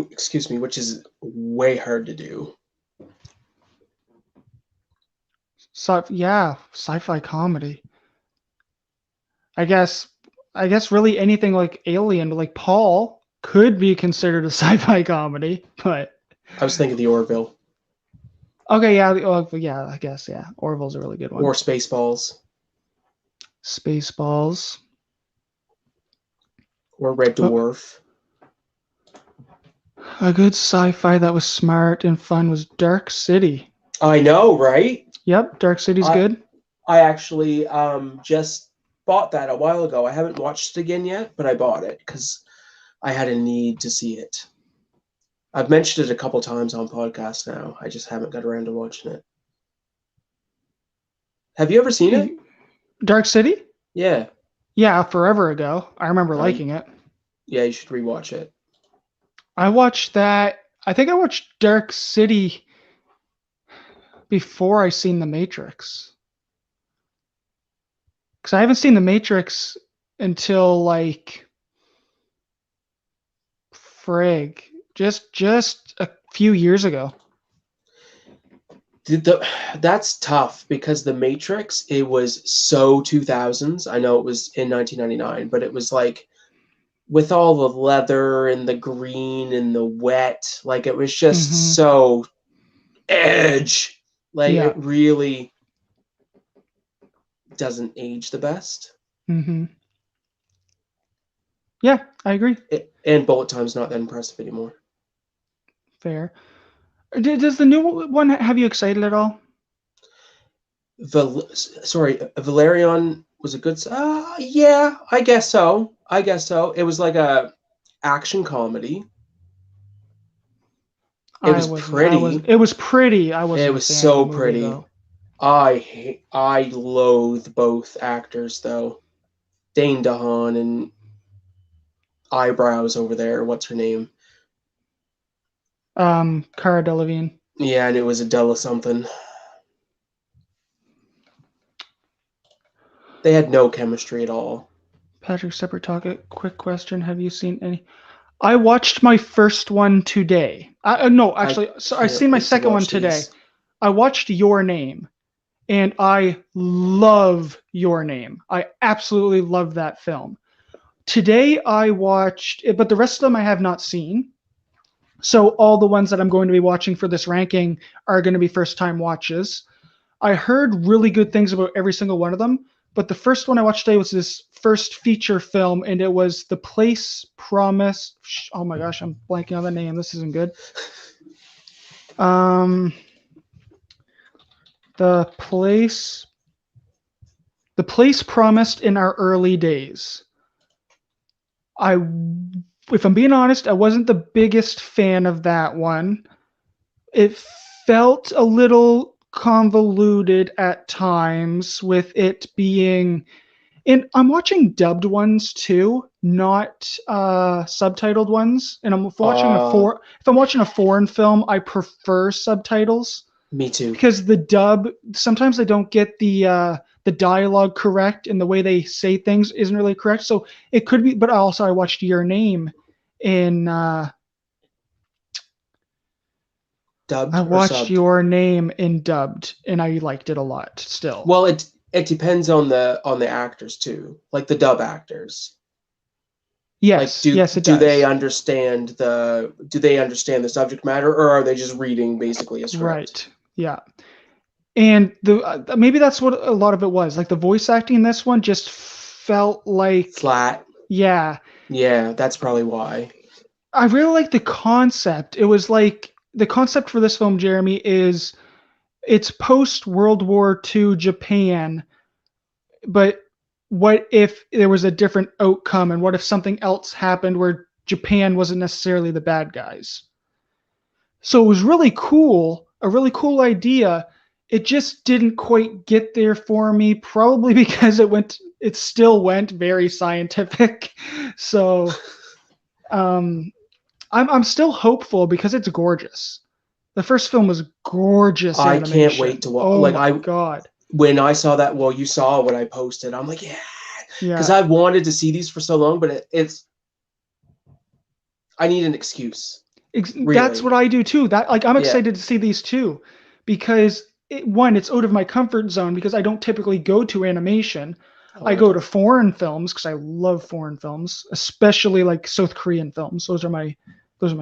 excuse me, which is way hard to do. Yeah, sci-fi comedy. I guess really anything like Alien, like Paul could be considered a sci-fi comedy, but I was thinking the Orville. Okay, yeah, yeah, I guess, yeah. Orville's a really good one. Or Spaceballs. Spaceballs. Or Red Dwarf. A good sci-fi that was smart and fun was Dark City. I know, right? Yep, Dark City's good. I actually just bought that a while ago. I haven't watched it again yet, but I bought it because I had a need to see it. I've mentioned it a couple times on podcasts now. I just haven't got around to watching it. Have you ever seen it? Dark City? Yeah. Yeah, forever ago. I remember I liking it. Yeah, you should rewatch it. I watched that. I think I watched Dark City before I seen The Matrix. Because I haven't seen The Matrix until like frig, just a few years ago. That's tough because The Matrix, it was so 2000s. I know it was in 1999, but it was like with all the leather and the green and the wet, like it was just Hmm. so edge. Like Yeah. it really doesn't age the best. Hmm. Yeah, I agree. And bullet time's not that impressive anymore. Fair. Does the new one have you excited at all? Valerian was a good. Yeah, I guess so. I guess so. It was like a action comedy. It I was wasn't. I was. pretty. It was pretty. I It wasn't a was fan of the so movie pretty. though. I loathe both actors though. Dane DeHaan and eyebrows over there. What's her name? Cara Delevingne. Yeah, and it was Adela something. They had no chemistry at all. Patrick Separate Talk. A quick question: have you seen any? I watched my first one today. No, I actually, so I can't seen my wait to second one watch today. these. I watched Your Name, and I love Your Name. I absolutely love that film. Today I watched, but the rest of them I have not seen. So all the ones that I'm going to be watching for this ranking are going to be first time watches. I heard really good things about every single one of them, but the first one I watched today was this first feature film, and it was The Place Promise. Oh my gosh, I'm blanking on the name. This isn't good. Um, the place, the place promised in our early days. I, if I'm being honest, I wasn't the biggest fan of that one. It felt a little convoluted at times with it being, and I'm watching dubbed ones too, not subtitled ones. And Uh, if I'm watching a foreign film, I prefer subtitles Me too. because the dub sometimes they don't get the dialogue correct and the way they say things isn't really correct. So it could be, but also I watched Your Name in I Dubbed or watched subbed? Your Name in dubbed and I liked it a lot still. Well, it depends on the actors too, like the dub actors. Like, Yes, yes, it do they does. understand the subject matter, or are they just reading basically a script? Right. Yeah. And the maybe that's what a lot of it was. Like the voice acting in this one just felt like, Flat. yeah, Yeah, that's probably why. I really like the concept. It was like the concept for this film, Jeremy, is it's post World War II Japan, but what if there was a different outcome and what if something else happened where Japan wasn't necessarily the bad guys? So it was really cool, a really cool idea. It just didn't quite get there for me, probably because it still went very scientific. So I'm still hopeful because it's gorgeous. The first film was gorgeous I can't wait animation. to watch. Oh Like my god. when I saw that, well, you saw what I posted. I'm like, yeah, because Yeah. I wanted to see these for so long, but it's I need an excuse, That's what really. I do too. That like I'm Yeah. excited to see these too because one, it's out of my comfort zone because I don't typically go to animation. Oh, I I go to don't. foreign films because I love foreign films, especially like South Korean films. Those are my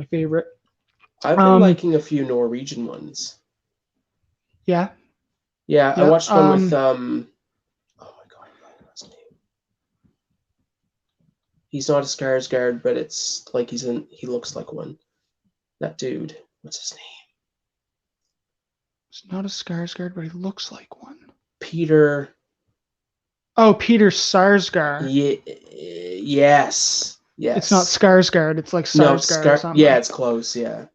favorite. I've been Um, liking a few Norwegian ones. yeah, Yeah, I yeah. watched one with oh my god, I'm blanking on his name. He's not a Skarsgård, but it's like he looks like one. That dude. What's his name? It's not a Skarsgård, but he looks like one. Peter. Oh, Peter Sarsgaard. Yes. It's not Yes. Skarsgård. It's like No, Sarsgaard or Scar. Yeah, something. it's close. Yeah.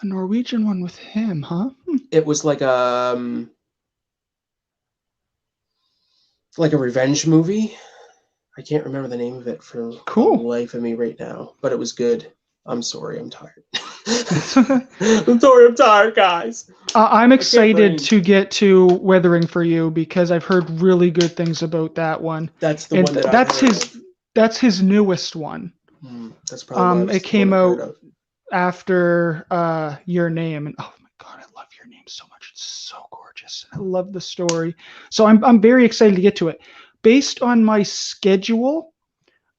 A Norwegian one with him, huh? It was like a revenge movie. I can't remember the name of it for Cool. the life of me right now, but it was good. I'm sorry, I'm tired. I'm sorry, I'm tired, guys. I'm excited breathe. to get to Weathering for You because I've heard really good things about that one. That's the And one that that's I've heard his that's his newest one. That's probably why It came the one I've out heard of. after Your Name, and oh my god, I love Your Name so much. It's so gorgeous. I love the story. So I'm very excited to get to it. Based on my schedule,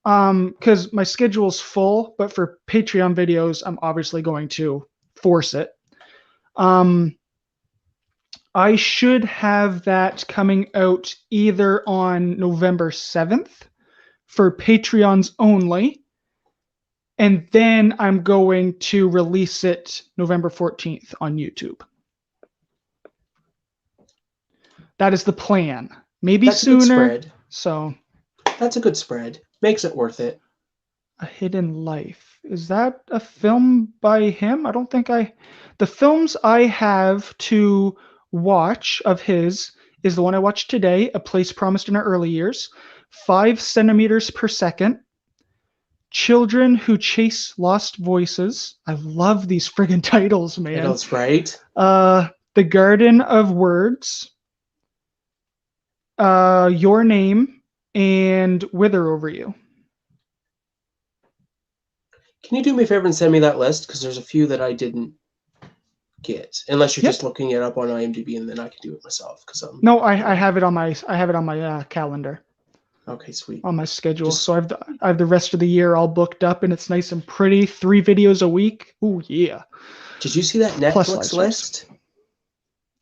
because my schedule's full, but for Patreon videos, I'm obviously going to force it. I should have that coming out either on November 7th for Patreons only, and then I'm going to release it November 14th on YouTube. That is the plan. Maybe That's a good sooner. spread. So That's a good spread. Makes it worth it. A Hidden Life. Is that a film by him? I don't think I. The films I have to watch of his is the one I watched today, A Place Promised in Our Early Years, 5 centimeters per second, Children Who Chase Lost Voices. I love these friggin' titles, man. That's right. The Garden of Words, Your Name, and Wither Over You. Can you do me a favor and send me that list? Because there's a few that I didn't get. Unless you're just looking it up on IMDb, and then I can do it myself. No, I have it on my calendar. Okay, sweet. On my schedule, so I have the rest of the year all booked up, and it's nice and pretty. 3 videos a week. Ooh, yeah. Did you see that Netflix list?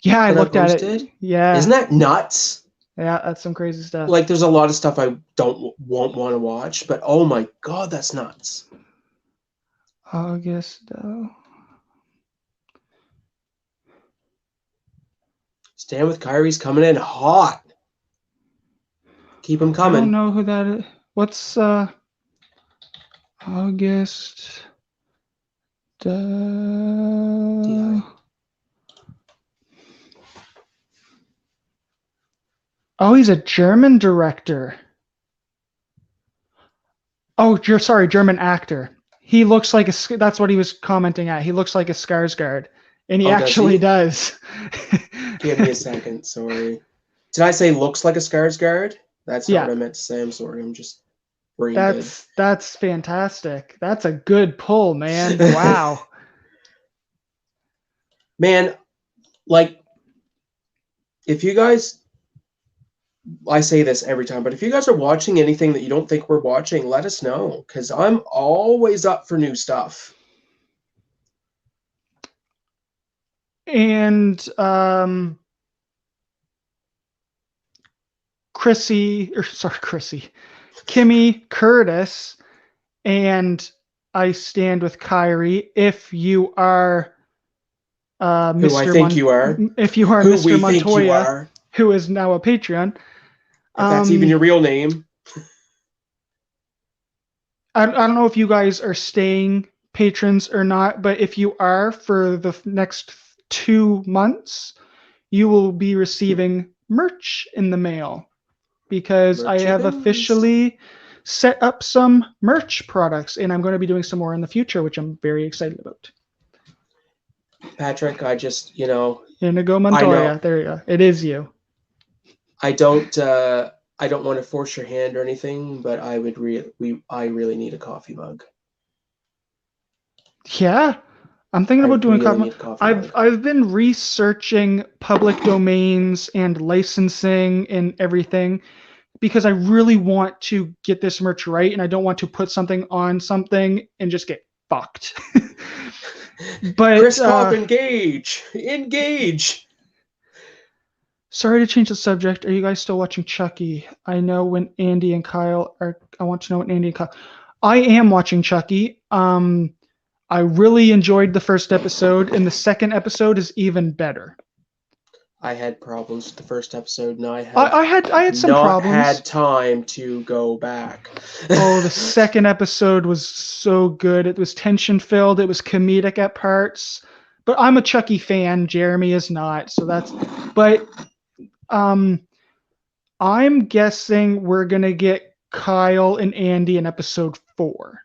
Yeah, I looked at it. Yeah. Isn't that nuts? Yeah, that's some crazy stuff. Like, there's a lot of stuff I won't want to watch, but oh my god, that's nuts. August. Stand with Kyrie's coming in hot. Keep him coming. I don't know who that is. What's August? Oh, he's a German director. Oh, sorry, German actor. He looks like that's what he was commenting at. He looks like a Skarsgård, and he actually does. Give me a second, sorry. Did I say looks like a Skarsgård? That's not what I meant to say. I'm sorry. I'm just brain dead. That's fantastic. That's a good pull, man. Wow. Man, like, if you guys, I say this every time, but if you guys are watching anything that you don't think we're watching, let us know, because I'm always up for new stuff. And Kimmy Curtis, and I stand with Kyrie. If you are Mr. Who I think you are. If you are who Mr. Montoya, who is now a Patreon. If that's even your real name. I don't know if you guys are staying patrons or not, but if you are, for the next 2 months, you will be receiving merch in the mail, because I have officially set up some merch products, and I'm going to be doing some more in the future, which I'm very excited about. Patrick, I just, Inigo Montoya, there you go. It is you. I don't want to force your hand or anything, but I really need a coffee mug. Yeah, I'm thinking about doing coffee. I've been researching public domains and licensing and everything, because I really want to get this merch right, and I don't want to put something on something and just get fucked. But Chris Cobb, engage. Sorry to change the subject. Are you guys still watching Chucky? I know when Andy and Kyle are. I want to know when Andy and Kyle. I am watching Chucky. I really enjoyed the first episode, and the second episode is even better. I had problems with the first episode, and I had some problems. Not had time to go back. Oh, the second episode was so good. It was tension filled. It was comedic at parts. But I'm a Chucky fan. Jeremy is not. So that's. But I'm guessing we're gonna get Kyle and Andy in episode 4.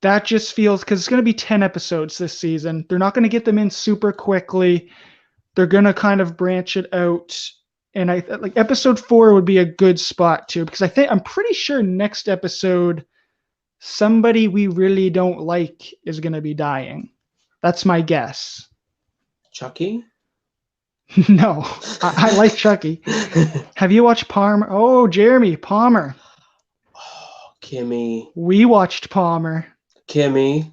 That just feels, because it's going to be 10 episodes this season. They're not going to get them in super quickly. They're going to kind of branch it out. And I like episode 4 would be a good spot too, because I'm pretty sure next episode, somebody we really don't like is going to be dying. That's my guess. Chucky? No, I like Chucky. Have you watched Palmer? Oh, Jeremy, Palmer. Oh, Kimmy. We watched Palmer. Kimmy.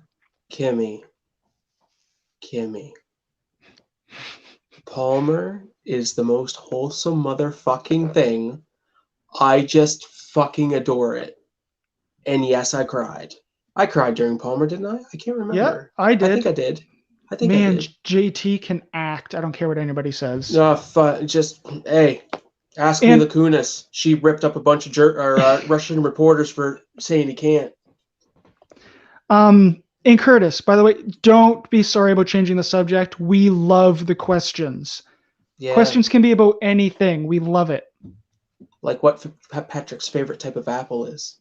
Palmer is the most wholesome motherfucking thing. I just fucking adore it. And yes, I cried. I cried during Palmer, didn't I? I can't remember. Yeah, I did. I think I did. Man, JT can act. I don't care what anybody says. Hey, ask Mila Kunis. She ripped up a bunch of Russian reporters for saying he can't. And Curtis, by the way, don't be sorry about changing the subject. We love the questions. Yeah. Questions can be about anything. We love it. Like what Patrick's favorite type of apple is.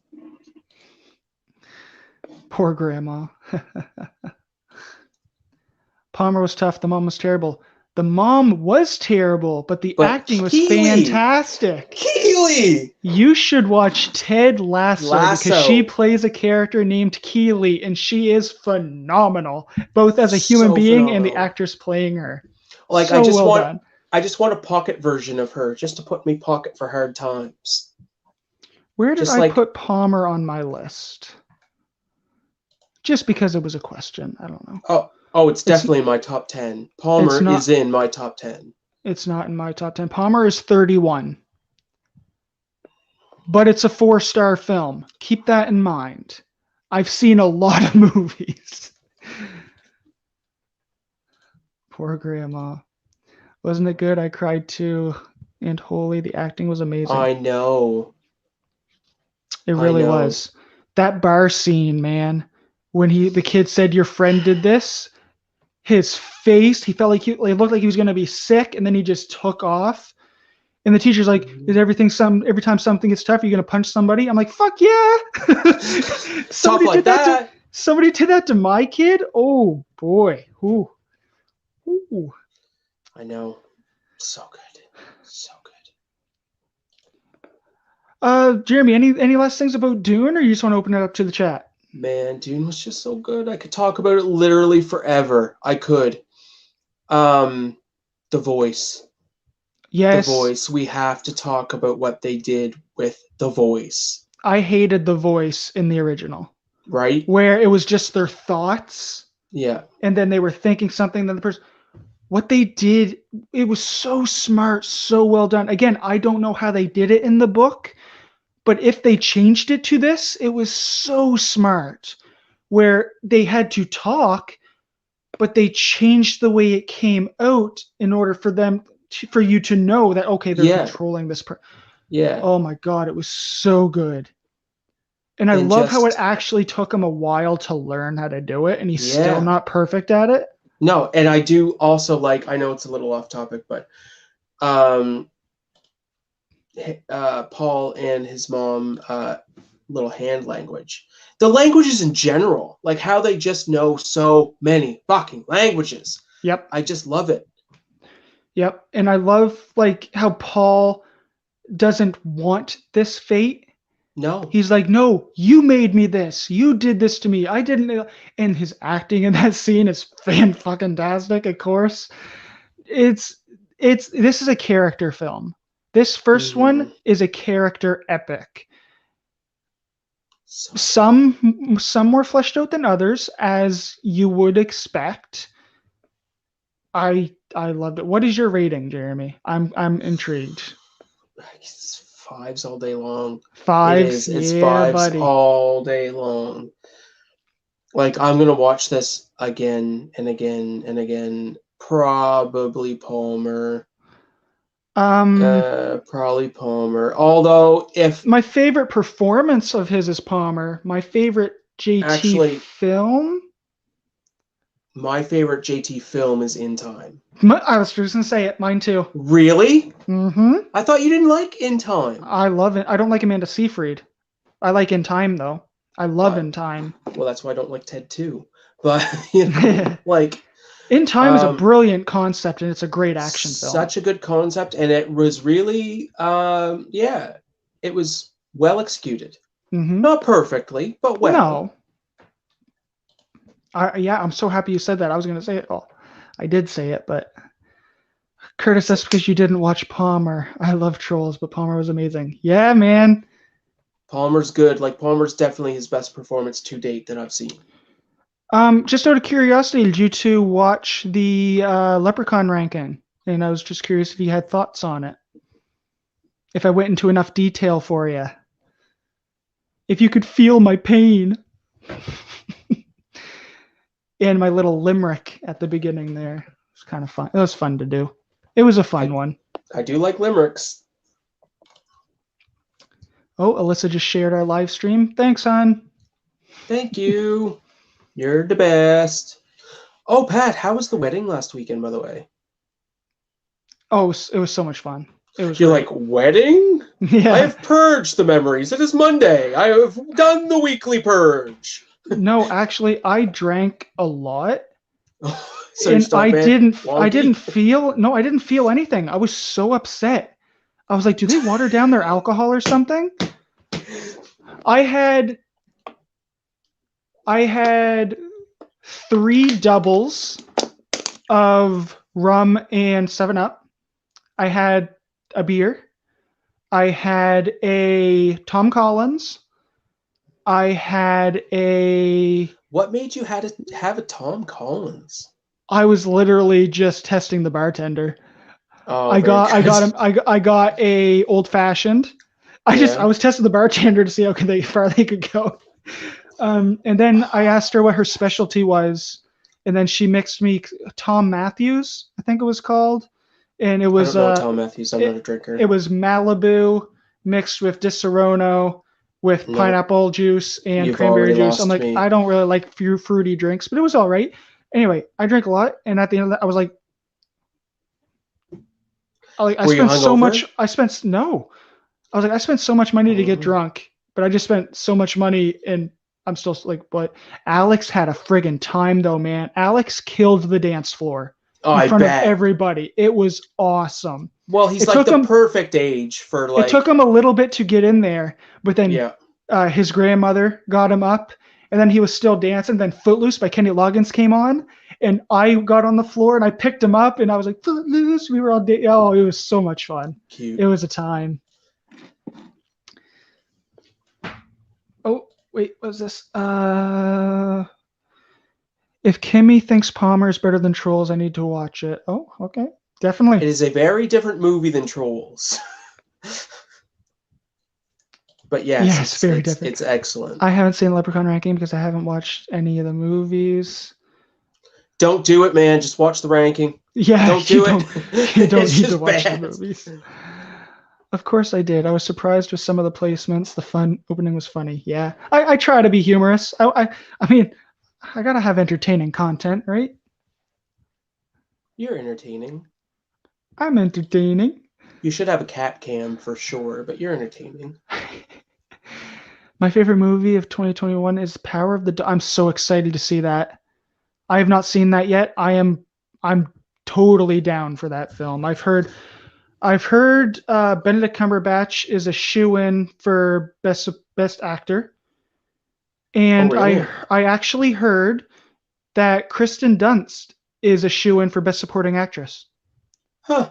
Poor grandma. Palmer was tough. The mom was terrible. The mom was terrible, but the acting was fantastic. Keely! You should watch Ted Lasso because she plays a character named Keely, and she is phenomenal, both as a human being and the actress playing her. Like, I just want a pocket version of her, just to put me pocket for hard times. Where did I put Palmer on my list? Just because it was a question. I don't know. Oh, it's definitely in my top 10. Palmer is in my top 10. It's not in my top 10. Palmer is 31. But it's a 4-star film. Keep that in mind. I've seen a lot of movies. Poor grandma. Wasn't it good? I cried too. And holy, the acting was amazing. I know. It really was. That bar scene, man. When the kid said, "Your friend did this," his face, he felt like it looked like he was going to be sick, and then he just took off. And the teacher's like, "Is every time something gets tough, are you going to punch somebody?" I'm like, "Fuck yeah!" Somebody did that to my kid. Oh boy, ooh. I know, so good, so good. Jeremy, any last things about Dune, or you just want to open it up to the chat? Man, Dune was just so good. I could talk about it literally forever. I could. The Voice. Yes. The Voice. We have to talk about what they did with The Voice. I hated The Voice in the original. Right? Where it was just their thoughts. Yeah. And then they were thinking something, then the person... What they did, it was so smart, so well done. Again, I don't know how they did it in the book. But if they changed it to this, it was so smart, where they had to talk, but they changed the way it came out in order for you to know that, okay, they're controlling this. Yeah. Oh my God, it was so good. And I love how it actually took him a while to learn how to do it, and he's still not perfect at it. No, and I do also like, I know it's a little off topic, but Paul and his mom little hand language. The languages in general, like how they just know so many fucking languages. Yep. I just love it. Yep. And I love like how Paul doesn't want this fate. No. He's like, "No, you made me this. You did this to me. I didn't." And his acting in that scene is fan-fucking-tastic, of course. This is a character film. This first one is a character epic. Some more fleshed out than others, as you would expect. I loved it. What is your rating, Jeremy? I'm intrigued. It's 5s all day long. 5s? It's 5s buddy. All day long. Like, I'm gonna watch this again and again and again. Probably Palmer. Probably Palmer. Although, if my favorite performance of his is Palmer, my favorite JT film. My favorite JT film is In Time. I was just gonna say it. Mine too. Really? Mm-hmm. I thought you didn't like In Time. I love it. I don't like Amanda Seyfried. I like In Time though. I love Uh, In Time. Well, that's why I don't like Ted 2. But you know, like In Time is a brilliant concept and it's a great action film. such a good concept, and it was really, yeah, it was well executed. Mm-hmm. Not perfectly, but well. No. Yeah, I'm so happy you said that. I was going to say it. Well, I did say it, but Curtis, that's because you didn't watch Palmer. I love Trolls, but Palmer was amazing. Yeah, man. Palmer's good. Like Palmer's definitely his best performance to date that I've seen. Just out of curiosity, did you two watch the Leprechaun ranking? And I was just curious if you had thoughts on it. If I went into enough detail for you. If you could feel my pain. And my little limerick at the beginning there. It was kind of fun. It was fun to do. It was a fun one. I do like limericks. Oh, Alyssa just shared our live stream. Thanks, hon. Thank you. You're the best. Oh, Pat, how was the wedding last weekend, by the way? Oh, it was so much fun. It was. You're great. like, wedding? Yeah. I have purged the memories. It is Monday. I have done the weekly purge. No, actually, I drank a lot. So And I didn't wonky? feel anything. I was so upset. I was like, do they water down their alcohol or something? I had 3 doubles of rum and 7-Up. I had a beer. I had a Tom Collins. I had a. What made you have a Tom Collins? I was literally just testing the bartender. Oh, I got good. I got a old fashioned. I Yeah. was testing the bartender to see how far they could go. And then I asked her what her specialty was, and then she mixed me Tom Matthews, I think it was called, and it was I don't know Tom Matthews. I'm not a drinker. It was Malibu mixed with Disaronno with pineapple juice and You've cranberry already juice. I'm lost like, me. I don't really like fruity drinks, but it was all right. Anyway, I drank a lot, and at the end of that, I was like, I Were you spent so hungover? much. I was like, I spent so much money to get drunk, but I just spent so much money, and I'm still like, but Alex had a friggin' time though, man. Alex killed the dance floor in front of everybody. It was awesome. Well, he's like the perfect age for like. It took him a little bit to get in there, but then yeah. His grandmother got him up, and then he was still dancing. Then Footloose by Kenny Loggins came on, and I got on the floor and I picked him up, and I was like, Footloose. We were all oh, it was so much fun. Cute. It was a time. Oh, wait, what was this? If Kimmy thinks Palmer is better than Trolls, I need to watch it. Oh, okay. Definitely. It is a very different movie than Trolls. But yes, very different. It's excellent. I haven't seen Leprechaun ranking because I haven't watched any of the movies. Don't do it, man. Just watch the ranking. Yeah, don't do it. You don't need to watch the movies. Of course I did. I was surprised with some of the placements. The opening was funny. Yeah, I try to be humorous. I mean, I gotta have entertaining content, right? You're entertaining. I'm entertaining. You should have a cat cam for sure, but you're entertaining. My favorite movie of 2021 is Power of the Dog. I'm so excited to see that. I have not seen that yet. I'm totally down for that film. I've heard Benedict Cumberbatch is a shoo-in for best actor. And really? I actually heard that Kristen Dunst is a shoo-in for best supporting actress. Huh.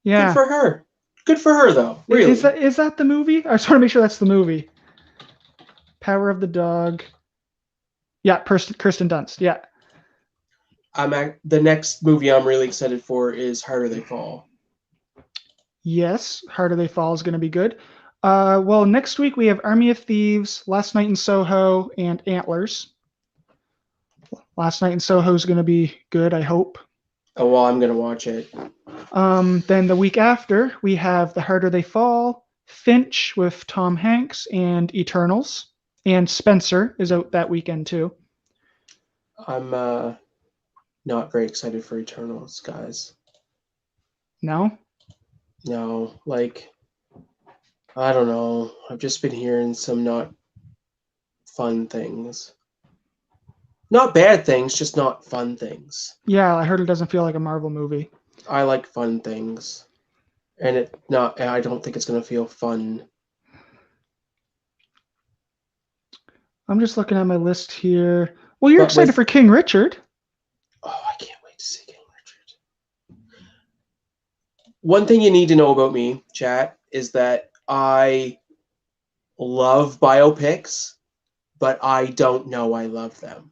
Yeah. Good for her. Good for her though. Really. Is that the movie? I just want to make sure that's the movie. Power of the Dog. Yeah, Kirsten Dunst. Yeah. The next movie I'm really excited for is Harder They Fall. Yes, Harder They Fall is going to be good. Well, next week we have Army of Thieves, Last Night in Soho, and Antlers. Last Night in Soho is going to be good, I hope. Oh, well, I'm going to watch it. Then the week after, we have The Harder They Fall, Finch with Tom Hanks, and Eternals. And Spencer is out that weekend, too. I'm not very excited for Eternals, guys. No? No, like, I don't know. I've just been hearing some not fun things. Not bad things, just not fun things. Yeah, I heard it doesn't feel like a Marvel movie. I like fun things. And I don't think it's gonna feel fun. I'm just looking at my list here. Well, you're But excited for King Richard. Oh, I can't wait to see King Richard. One thing you need to know about me, chat, is that I love biopics, but I don't know I love them.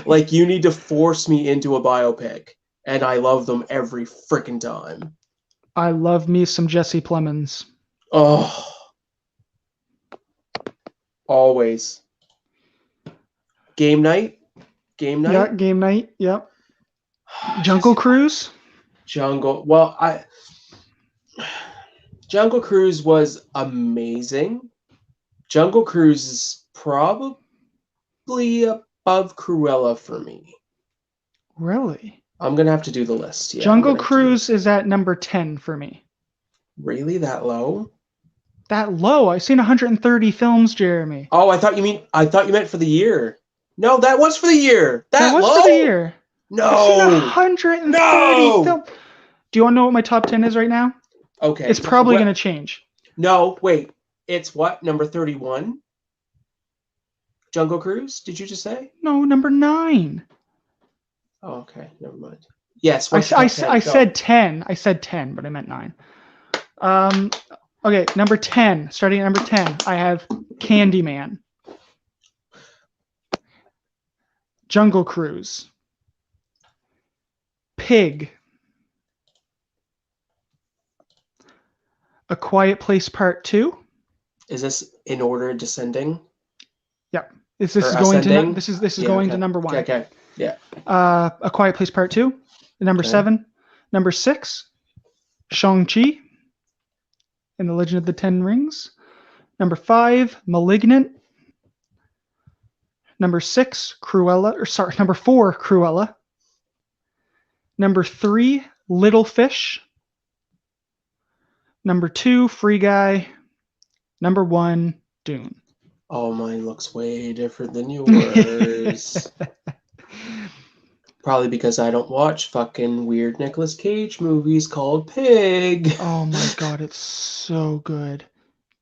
Like, you need to force me into a biopic, and I love them every freaking time. I love me some Jesse Plemons. Oh, always. Game night? Game night? Yeah, game night. Yep. Jungle Cruise? Jungle Cruise was amazing. Jungle Cruise is probably above Cruella for me. Really? I'm going to have to do the list. Yeah, Jungle Cruise is at number 10 for me. Really? That low? That low? I've seen 130 films, Jeremy. Oh, I thought you meant for the year. No, that was for the year. That was low? For the year. No. I've seen 130 films. Do you want to know what my top 10 is right now? Okay. It's probably going to change. No, wait. It's what? Number 31? Jungle Cruise? Did you just say? No, number 9. Oh, okay. Never mind. Yes. I said 10. I said 10, but I meant 9. Okay, number 10. Starting at number 10, I have Candyman. Jungle Cruise. Pig. A Quiet Place Part 2. Is this in order descending? Yep. This is going to this is going to number 1. Okay. Yeah. A Quiet Place Part 2. Number 7. Number 6. Shang-Chi and the Legend of the Ten Rings. Number 5, Malignant. Number 6, number 4, Cruella. Number 3, Little Fish. Number 2, Free Guy. Number 1, Dune. Oh, mine looks way different than yours. Probably because I don't watch fucking weird Nicolas Cage movies called Pig. Oh my god, it's so good.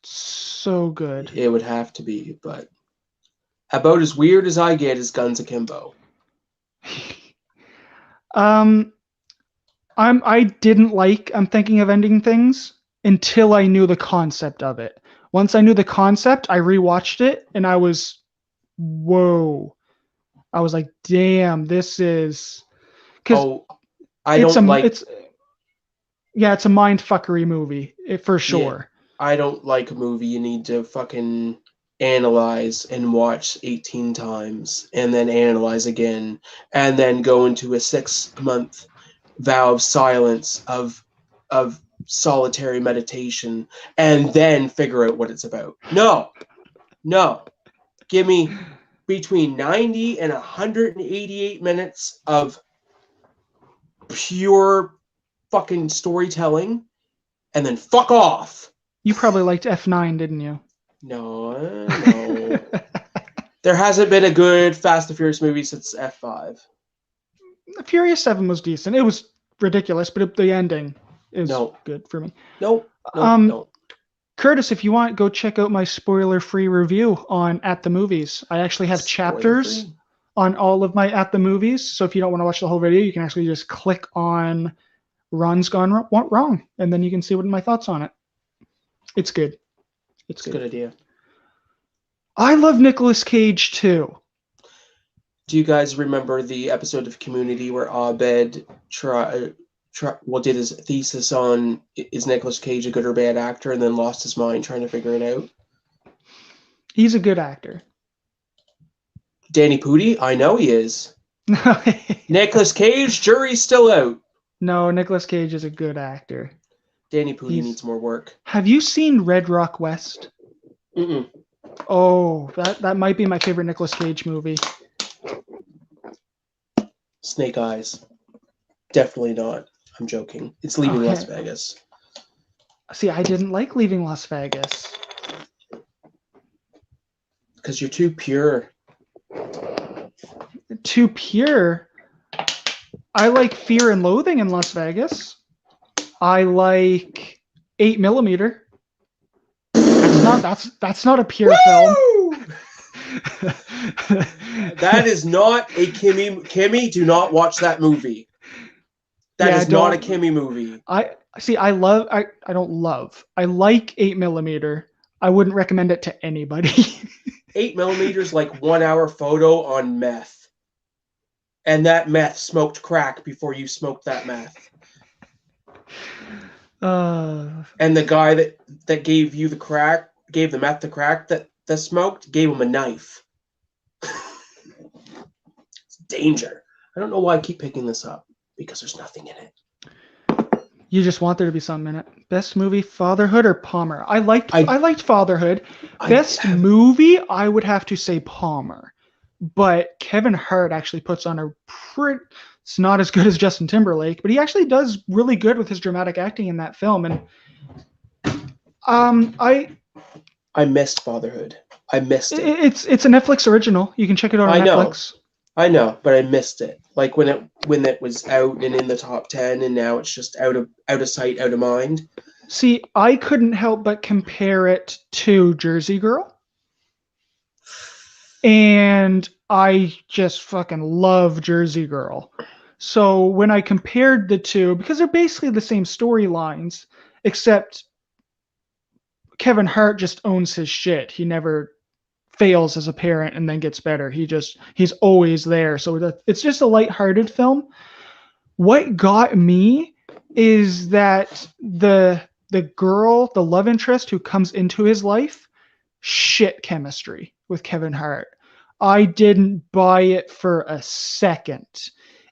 So good. It would have to be, but about as weird as I get is Guns Akimbo. I'm thinking of ending things until I knew the concept of it. Once I knew the concept, I rewatched it and I was, whoa. I was like, damn, this is... It's a mind fuckery movie, for sure. Yeah, I don't like a movie you need to fucking analyze and watch 18 times and then analyze again and then go into a 6-month vow of silence of solitary meditation and then figure out what it's about. No. Give me between 90 and 188 minutes of pure fucking storytelling and then fuck off. You probably liked F9, didn't you? No. There hasn't been a good Fast and Furious movie since F5. Furious 7 was decent. It was ridiculous, but the ending is good for me. No. Curtis, if you want, go check out my spoiler-free review on At the Movies. I actually have chapters on all of my At the Movies, so if you don't want to watch the whole video, you can actually just click on Ron's Gone Wrong, and then you can see what my thoughts on it. It's good. It's a good idea. I love Nicolas Cage, too. Do you guys remember the episode of Community where Abed did his thesis on is Nicolas Cage a good or bad actor and then lost his mind trying to figure it out? He's a good actor. Danny Pudi? I know he is. Nicolas Cage? Jury's still out. No, Nicolas Cage is a good actor. Danny Pudi needs more work. Have you seen Red Rock West? Mm-mm. Oh, that might be my favorite Nicolas Cage movie. Snake Eyes. Definitely not. I'm joking. It's Leaving Las Vegas. See, I didn't like Leaving Las Vegas. Because you're too pure. Too pure. I like Fear and Loathing in Las Vegas. I like 8mm. That's not a pure film. That is not a Kimmy, do not watch that movie. That is not a Kimmy movie. I don't love. I like 8mm. I wouldn't recommend it to anybody. 8mm like 1 hour photo on meth. And that meth smoked crack before you smoked that meth. And the guy that gave you the crack, gave the meth the crack that smoked, gave him a knife. It's danger. I don't know why I keep picking this up, because there's nothing in it. You just want there to be something in it. Best movie, Fatherhood or Palmer? I liked Fatherhood. Best movie, I would have to say Palmer. But Kevin Hart actually puts on it's not as good as Justin Timberlake, but he actually does really good with his dramatic acting in that film. And I missed Fatherhood. I missed it. It's a Netflix original. You can check it out on Netflix. I know, but I missed it. Like when it was out and in the top 10, and now it's just out of sight, out of mind. See, I couldn't help but compare it to Jersey Girl. And I just fucking love Jersey Girl. So when I compared the two, because they're basically the same storylines, except Kevin Hart just owns his shit. He never fails as a parent and then gets better. He's always there. So it's just a lighthearted film. What got me is that the girl, the love interest who comes into his life, shit chemistry with Kevin Hart. I didn't buy it for a second.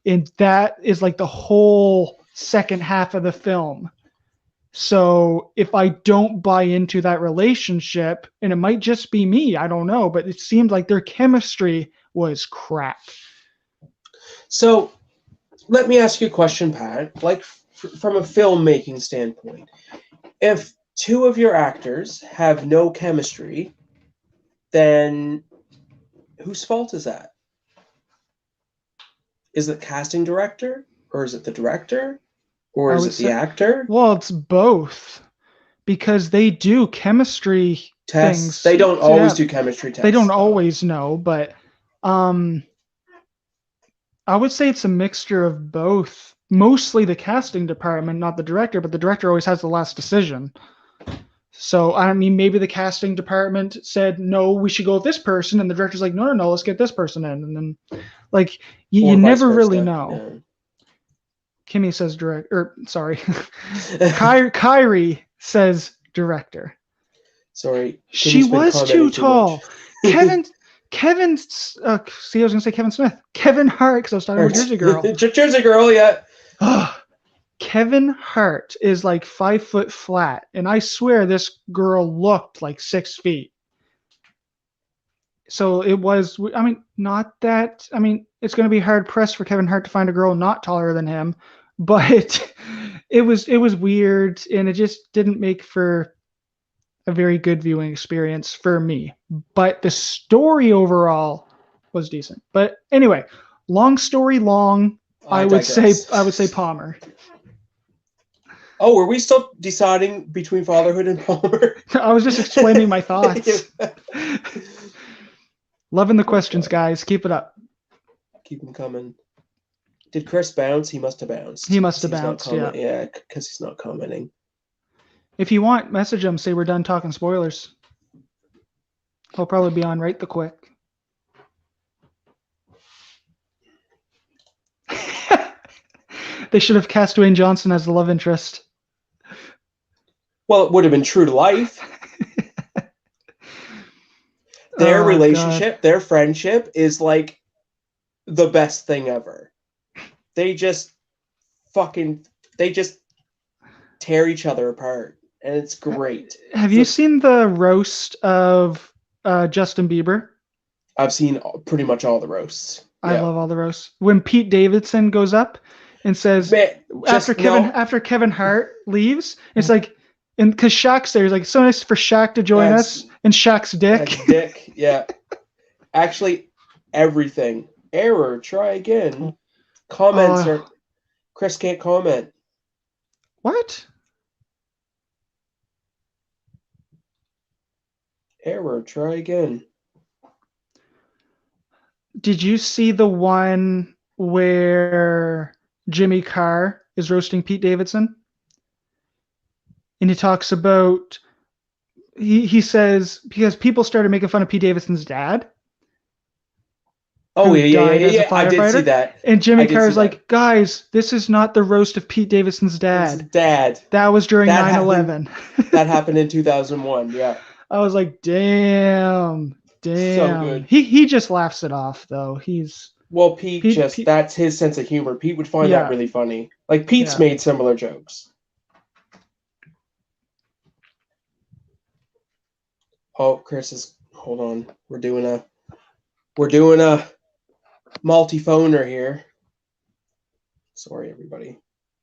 And that is like the whole second half of the film. So if I don't buy into that relationship, and it might just be me, I don't know, but it seemed like their chemistry was crap. So let me ask you a question, Pat. Like from a filmmaking standpoint, if two of your actors have no chemistry, then whose fault is that? Is it casting director, or is it the director, or is it the actor? Well, it's both, because they do chemistry tests. Things. They don't always do chemistry tests. They don't always know, but I would say it's a mixture of both. Mostly the casting department, not the director, but the director always has the last decision. So, I mean, maybe the casting department said, no, we should go with this person. And the director's like, no, let's get this person in. And then, like, you never really know. Yeah. Kimmy says Kyrie says director. Sorry. She was too tall. Kevin's, see, I was going to say Kevin Smith. Kevin Hart, because I was talking about Jersey Girl. Jersey Girl, yeah. Kevin Hart is like 5 foot flat, and I swear this girl looked like 6 feet. So it was, I mean, not that, I mean, it's going to be hard pressed for Kevin Hart to find a girl not taller than him, but it was weird, and it just didn't make for a very good viewing experience for me. But the story overall was decent. But anyway, long story long, I would say Palmer. Oh, were we still deciding between Fatherhood and Palmer? I was just explaining my thoughts. Loving the questions, guys. Keep it up. Keep them coming. Did Chris bounce? He must have bounced. He must have bounced, yeah. Yeah, because he's not commenting. If you want, message him. Say we're done talking spoilers. He'll probably be on right the quick. They should have cast Dwayne Johnson as the love interest. Well, it would have been true to life. Their relationship, their friendship is like the best thing ever. They just tear each other apart, and it's great. Have you seen the roast of Justin Bieber? I've seen pretty much all the roasts. I love all the roasts. When Pete Davidson goes up and says, after Kevin Hart leaves, it's like, and because Shaq's there, he's like, so nice for Shaq to join us, and Shaq's dick. Dick, yeah. Actually, everything. Error. Try again. Comments are. Chris can't comment. What? Error. Try again. Did you see the one where Jimmy Carr is roasting Pete Davidson? And he talks about he says because people started making fun of Pete Davidson's dad, Oh who yeah, yeah, yeah, died yeah, as a yeah. I did see firefighter. that. And I Jimmy did see Carr's that. like, guys, this is not the roast of Pete Davidson's His dad. dad. That was during That 9/11. That happened in 2001. Yeah. I was like, damn, So damn. good. He just laughs it off though. Well, Pete just, Pete that's his sense of humor. Pete would find that yeah, really funny. Like, Pete's yeah. made similar jokes. Oh, Chris is, hold on. We're doing a multi-phoner here. Sorry, everybody.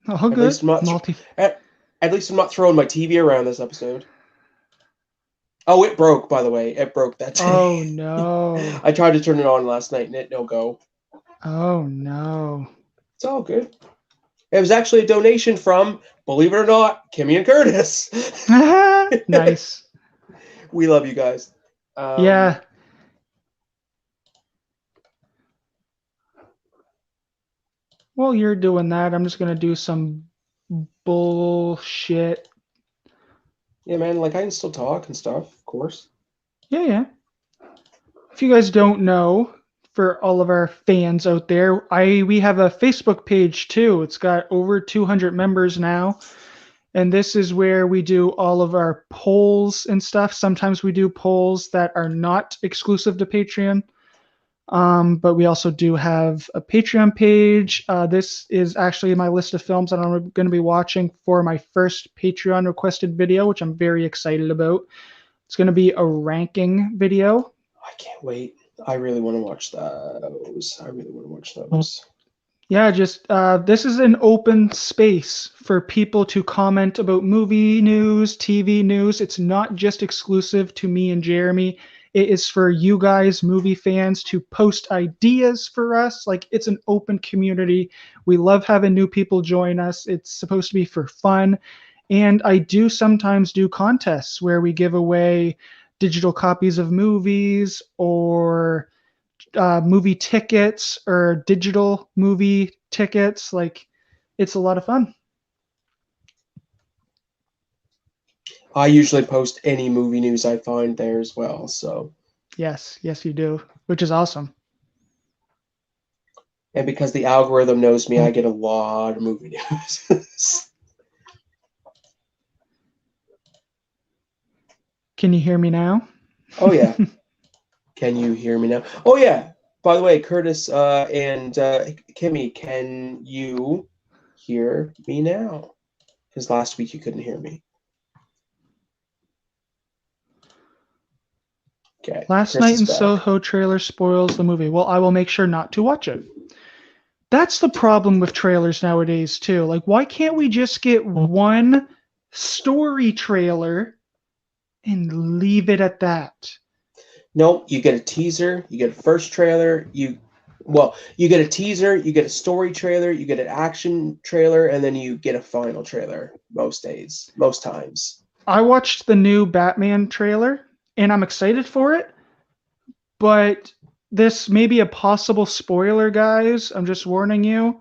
Oh At least good. I'm not, at least I'm not throwing my TV around this episode. Oh, it broke, by the way. It broke that day. Oh no. I tried to turn it on last night and it no go. Oh no. It's all good. It was actually a donation from, believe it or not, Kimmy and Curtis. Nice. We love you guys. Yeah. While you're doing that, I'm just gonna do some bullshit. Yeah, man, like I can still talk and stuff, of course. Yeah, yeah. If you guys don't know, for all of our fans out there, we have a Facebook page too. It's got over 200 members now. And this is where we do all of our polls and stuff. Sometimes we do polls that are not exclusive to Patreon. But we also do have a Patreon page. This is actually my list of films that I'm going to be watching for my first Patreon requested video, which I'm very excited about. It's going to be a ranking video. I can't wait. I really want to watch those. Yeah, just this is an open space for people to comment about movie news, TV news. It's not just exclusive to me and Jeremy. It is for you guys, movie fans, to post ideas for us. Like, it's an open community. We love having new people join us. It's supposed to be for fun. And I do sometimes do contests where we give away digital copies of movies or movie tickets or digital movie tickets. Like, it's a lot of fun. I usually post any movie news I find there as well, so. Yes, you do, which is awesome. And because the algorithm knows me, I get a lot of movie news. Can you hear me now? Oh, yeah. Can you hear me now? Oh, yeah. By the way, Curtis and Kimmy, can you hear me now? Because last week you couldn't hear me. Okay. Last Chris Night is in back. Soho trailer spoils the movie. Well, I will make sure not to watch it. That's the problem with trailers nowadays, too. Like, why can't we just get one story trailer and leave it at that? No, you get a teaser, you get a first trailer, you get a teaser, you get a story trailer, you get an action trailer, and then you get a final trailer most times. I watched the new Batman trailer, and I'm excited for it, but this may be a possible spoiler, guys. I'm just warning you.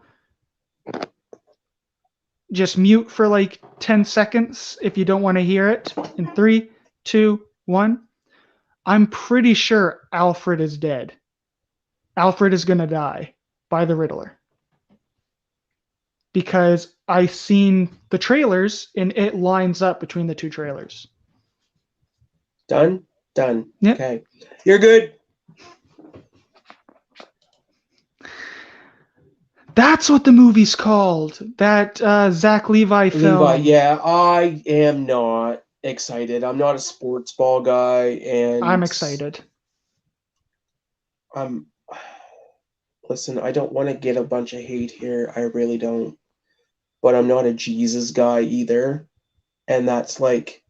Just mute for like 10 seconds if you don't want to hear it. In 3, 2, 1. I'm pretty sure Alfred is dead. Alfred is going to die by the Riddler. Because I've seen the trailers and it lines up between the two trailers. Done? Done. Yep. Okay. You're good. That's what the movie's called. That Zach Levi film. Levi, yeah, I am not excited. I'm not a sports ball guy, and I'm excited. Listen, I don't want to get a bunch of hate here. I really don't. But I'm not a Jesus guy either. And that's like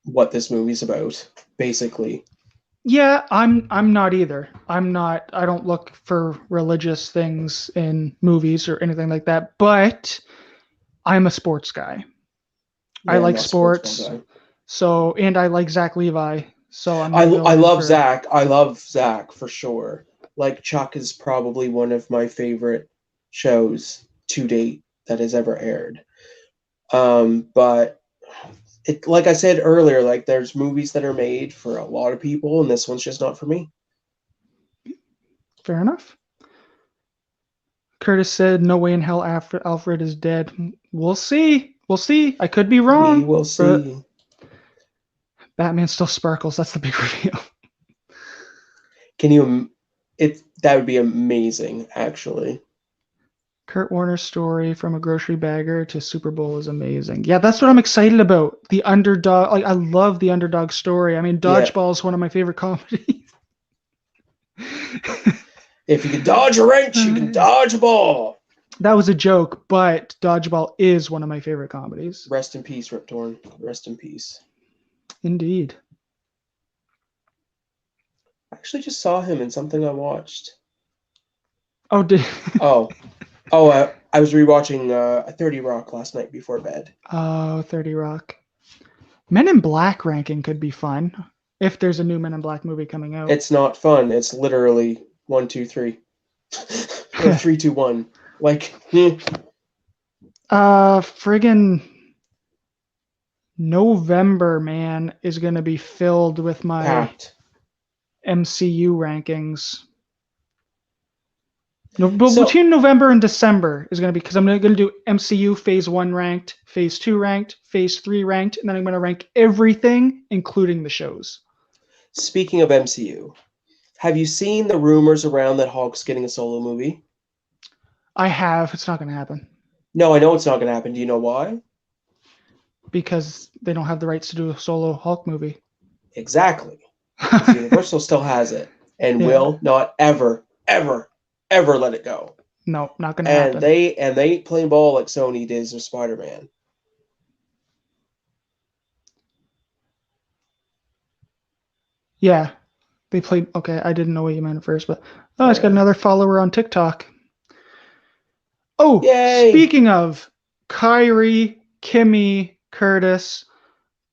what this movie's about, basically. Yeah, I'm not either. I'm not. I don't look for religious things in movies or anything like that. But I'm a sports guy. I Yeah, I'm like not a sports ball sports. guy. So, and I like Zach Levi. So I'm I gonna go I in love for. Zach. I love Zach for sure. Like Chuck is probably one of my favorite shows to date that has ever aired. But it, like I said earlier, like there's movies that are made for a lot of people, and this one's just not for me. Fair enough. Curtis said, "No way in hell Alfred is dead." We'll see. We'll see. I could be We wrong, will but see. Batman still sparkles. That's the big reveal. Can you? It that would be amazing, actually. Kurt Warner's story from a grocery bagger to Super Bowl is amazing. Yeah, that's what I'm excited about. The underdog. Like I love the underdog story. I mean, Yeah. Dodgeball is one of my favorite comedies. If you can dodge a wrench, you can dodge a ball. That was a joke, but Dodgeball is one of my favorite comedies. Rest in peace, Rip Torn. Rest in peace. Indeed. I actually just saw him in something I watched. Oh, did. Oh, oh, I was rewatching 30 Rock last night before bed. Oh, 30 Rock. Men in Black ranking could be fun if there's a new Men in Black movie coming out. It's not fun. It's literally 1, 2, 3, or 3, 2, 1. Like, Friggin' November, man, is going to be filled with my packed. MCU rankings. No, but So between November and December is going to be because I'm going to do MCU Phase 1 ranked, Phase 2 ranked, Phase 3 ranked, and then I'm going to rank everything, including the shows. speaking of MCU, have you seen the rumors around that Hulk's getting a solo movie? I have. It's not going to happen No, I know it's not going to happen. Do you know why? because they don't have the rights to do a solo Hulk movie. Exactly. Because Universal still has it and Yeah. will not ever, ever, ever let it go. No, not going to And happen. they ain't playing ball like Sony did with Spider-Man. Yeah, they played. Okay, I didn't know what you meant at first, but oh, Oh it's got yeah. another follower on TikTok. Oh, Yay! speaking of Kyrie, Kimmy, Curtis,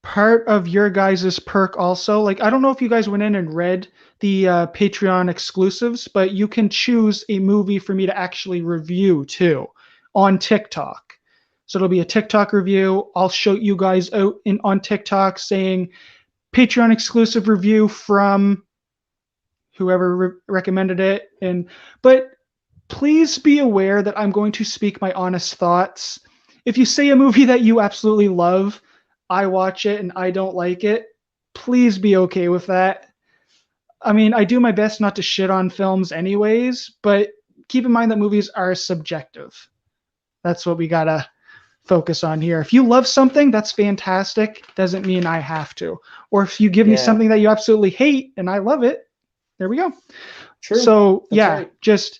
part of your guys' perk also. Like, I don't know if you guys went in and read the Patreon exclusives, but you can choose a movie for me to actually review too on TikTok. So it'll be a TikTok review. I'll show you guys out on TikTok saying Patreon exclusive review from whoever recommended it. But please be aware that I'm going to speak my honest thoughts. If you say a movie that you absolutely love, I watch it and I don't like it, please be okay with that. I mean, I do my best not to shit on films anyways, but keep in mind that movies are subjective. That's what we gotta focus on here. If you love something, that's fantastic. Doesn't mean I have to. Or if you give me Yeah, something that you absolutely hate and I love it, there we go. true. So That's yeah, right. just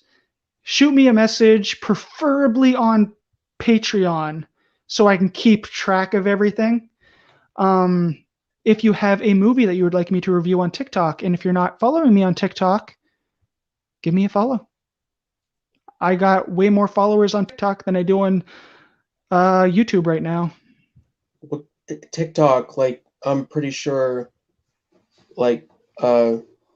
shoot me a message, preferably on Patreon, so I can keep track of everything. If you have a movie that you would like me to review on TikTok, and if you're not following me on TikTok, give me a follow. I got way more followers on TikTok than I do on YouTube right now. Well, TikTok, like I'm pretty sure, like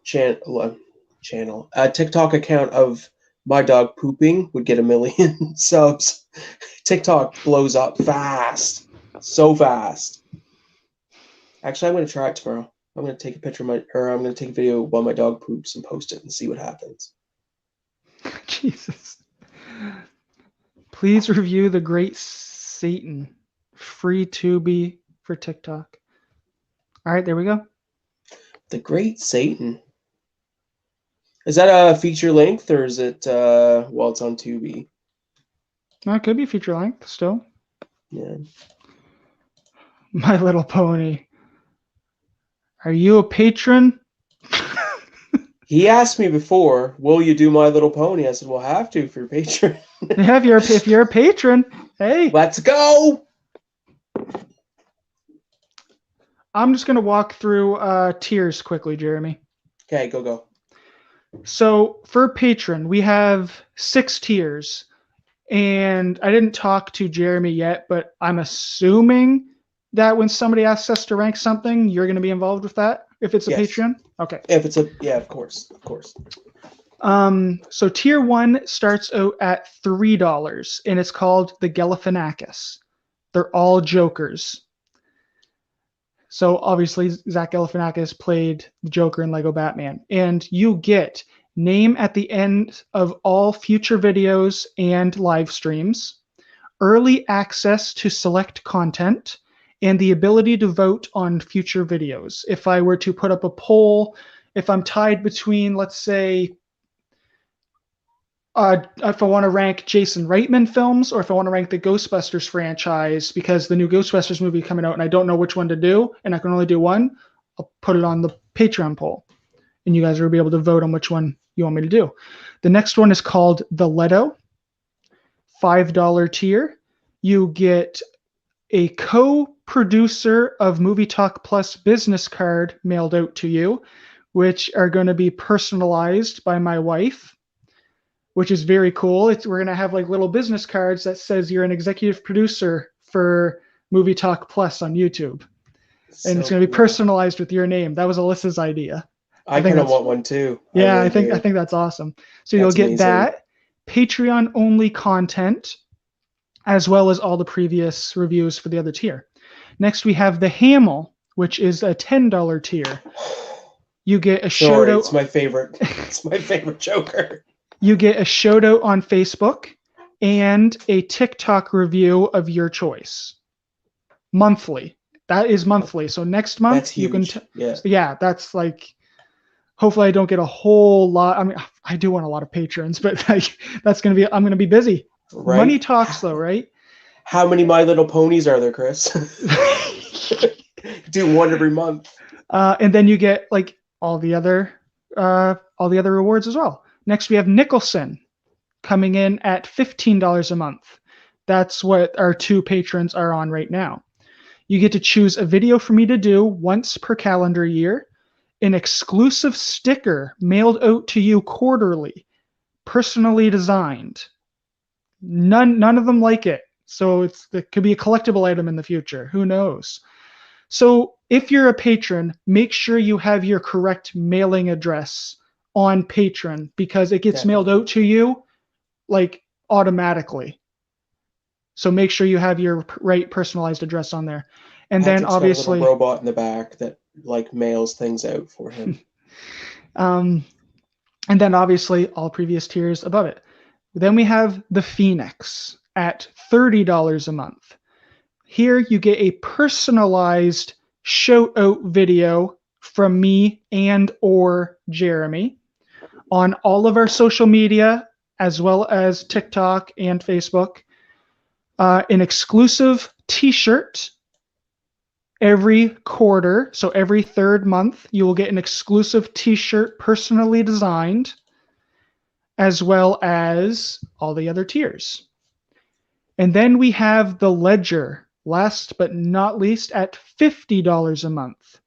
channel a TikTok account of my dog pooping would get 1 million subs. TikTok blows up fast, so fast. Actually, I'm gonna try it tomorrow. I'm gonna take a picture of I'm gonna take a video while my dog poops and post it and see what happens. Jesus. Please review The Great Satan. Free Tubi for TikTok. All right, there we go. The Great Satan. Is that a feature length or is it well it's on Tubi? No, it could be feature length still. Yeah. My Little Pony. Are you a patron? He asked me before, will you do My Little Pony? I said, we'll have to for your patron. Yeah, if you're a patron, hey. Let's go. I'm just gonna walk through tiers quickly, Jeremy. Okay, go. So for patron, we have 6 tiers. And I didn't talk to Jeremy yet, but I'm assuming that when somebody asks us to rank something, you're going to be involved with that if it's a Yes. Patreon. Okay. If it's of course. So tier 1 starts out at $3, and it's called the Galifianakis. They're all Jokers. So obviously Zach Galifianakis played the Joker in Lego Batman, and you get name at the end of all future videos and live streams, early access to select content, and the ability to vote on future videos. If I were to put up a poll, if I'm tied between, let's say, if I want to rank Jason Reitman films or if I want to rank the Ghostbusters franchise because the new Ghostbusters movie coming out and I don't know which one to do and I can only do one, I'll put it on the Patreon poll. And you guys will be able to vote on which one you want me to do. The next one is called The Leto, $5 tier. You get a co-producer of Movie Talk Plus business card mailed out to you, which are going to be personalized by my wife, which is very cool. We're going to have like little business cards that says you're an executive producer for Movie Talk Plus on YouTube. And it's going to be personalized with your name. That was Alyssa's idea. I kind of want one too. Yeah, I think that's awesome. So you'll get that, Patreon only content, as well as all the previous reviews for the other tier. Next, we have the Hamill, which is a $10 tier. You get a shout out. It's my favorite. It's my favorite Joker. You get a shout out on Facebook and a TikTok review of your choice. Monthly. That is monthly. So next month that's huge. Yeah, that's like. Hopefully, I don't get a whole lot. I mean, I do want a lot of patrons, but that's gonna be. I'm gonna be busy. Right? Money talks, though, right? How many My Little Ponies are there, Chris? Do one every month. And then you get like all the other rewards as well. Next, we have Nicholson coming in at $15 a month. That's what our 2 patrons are on right now. You get to choose a video for me to do once per calendar year, an exclusive sticker mailed out to you quarterly, personally designed. None of them like it. So it could be a collectible item in the future. Who knows? So if you're a patron, make sure you have your correct mailing address on Patreon because it gets mailed out to you like automatically. So make sure you have your right personalized address on there. And then obviously got a little robot in the back that like mails things out for him. And then obviously all previous tiers above it. Then we have the Phoenix at $30 a month. Here you get a personalized shout out video from me and or Jeremy on all of our social media as well as TikTok and Facebook. An exclusive t-shirt every quarter. So every 3rd month, you will get an exclusive t-shirt personally designed, as well as all the other tiers. And then we have the Ledger, last but not least, at $50 a month.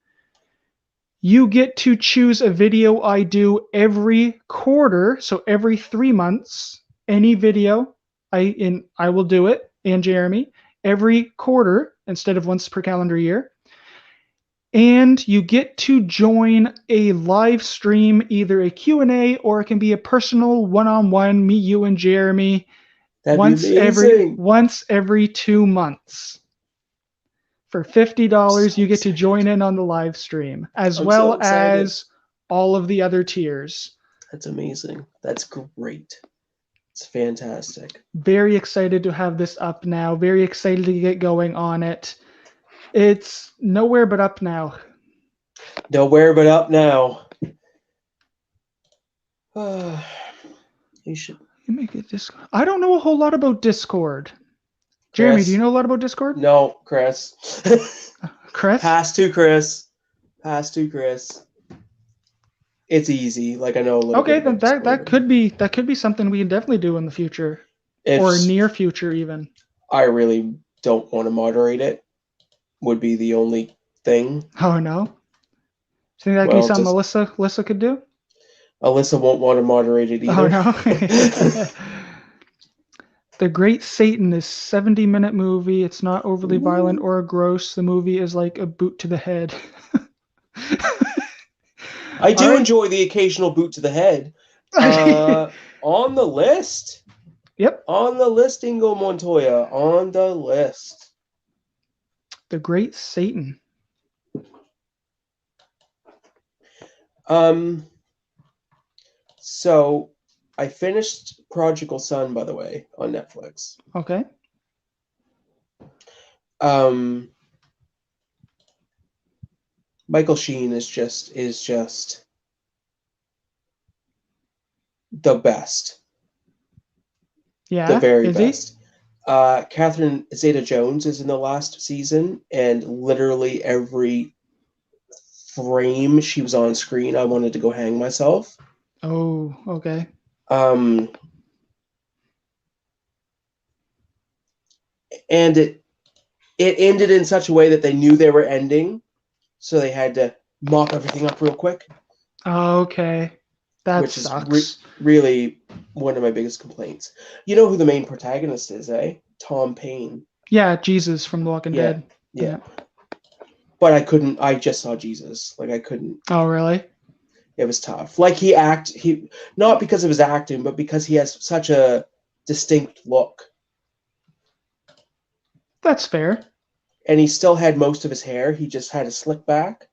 You get to choose a video I do every quarter, so every 3 months, any video, I will do it, and Jeremy, every quarter instead of once per calendar year. And you get to join a live stream, either a Q&A or it can be a personal one-on-one, me, you, and Jeremy, once every 2 months. For $50, you get to join in on the live stream, as well as all of the other tiers. That's amazing. That's great. It's fantastic. Very excited to have this up now. Very excited to get going on it. It's nowhere but up now. Nowhere but up now. You should make it Discord. I don't know a whole lot about Discord. Jeremy, do you know a lot about Discord? No, Chris. Chris? Pass to Chris. It's easy. Like I know a little bit. Okay, then that could be something we can definitely do in the future. Or near future even. I really don't want to moderate it. Would be the only thing. Oh no. Think that could be Well, something just Alyssa could do? Alyssa won't want to moderate it Oh either. no. The Great Satan is 70-minute movie. It's not overly violent Ooh. or gross. The movie is like a boot to the head. I All do right. enjoy the occasional boot to the head. On the list. Yep. On the list, Ingo Montoya. On the list. The Great Satan. So I finished Prodigal Son, by the way, on Netflix. Okay. Michael Sheen is just the best. The Yeah. very Is he? best. Catherine Zeta-Jones is in the last season, and literally every frame she was on screen, I wanted to go hang myself. Oh, okay. And it ended in such a way that they knew they were ending, so they had to mop everything up real quick. Okay. That which sucks. is really one of my biggest complaints. You know who the main protagonist is, eh? Tom Paine. Yeah, Jesus from The Walking Yeah, Dead. yeah. But I just saw Jesus. Like, I couldn't. Oh, really? It was tough. Like, he not because of his acting, but because he has such a distinct look. That's fair. And he still had most of his hair. He just had a slick back.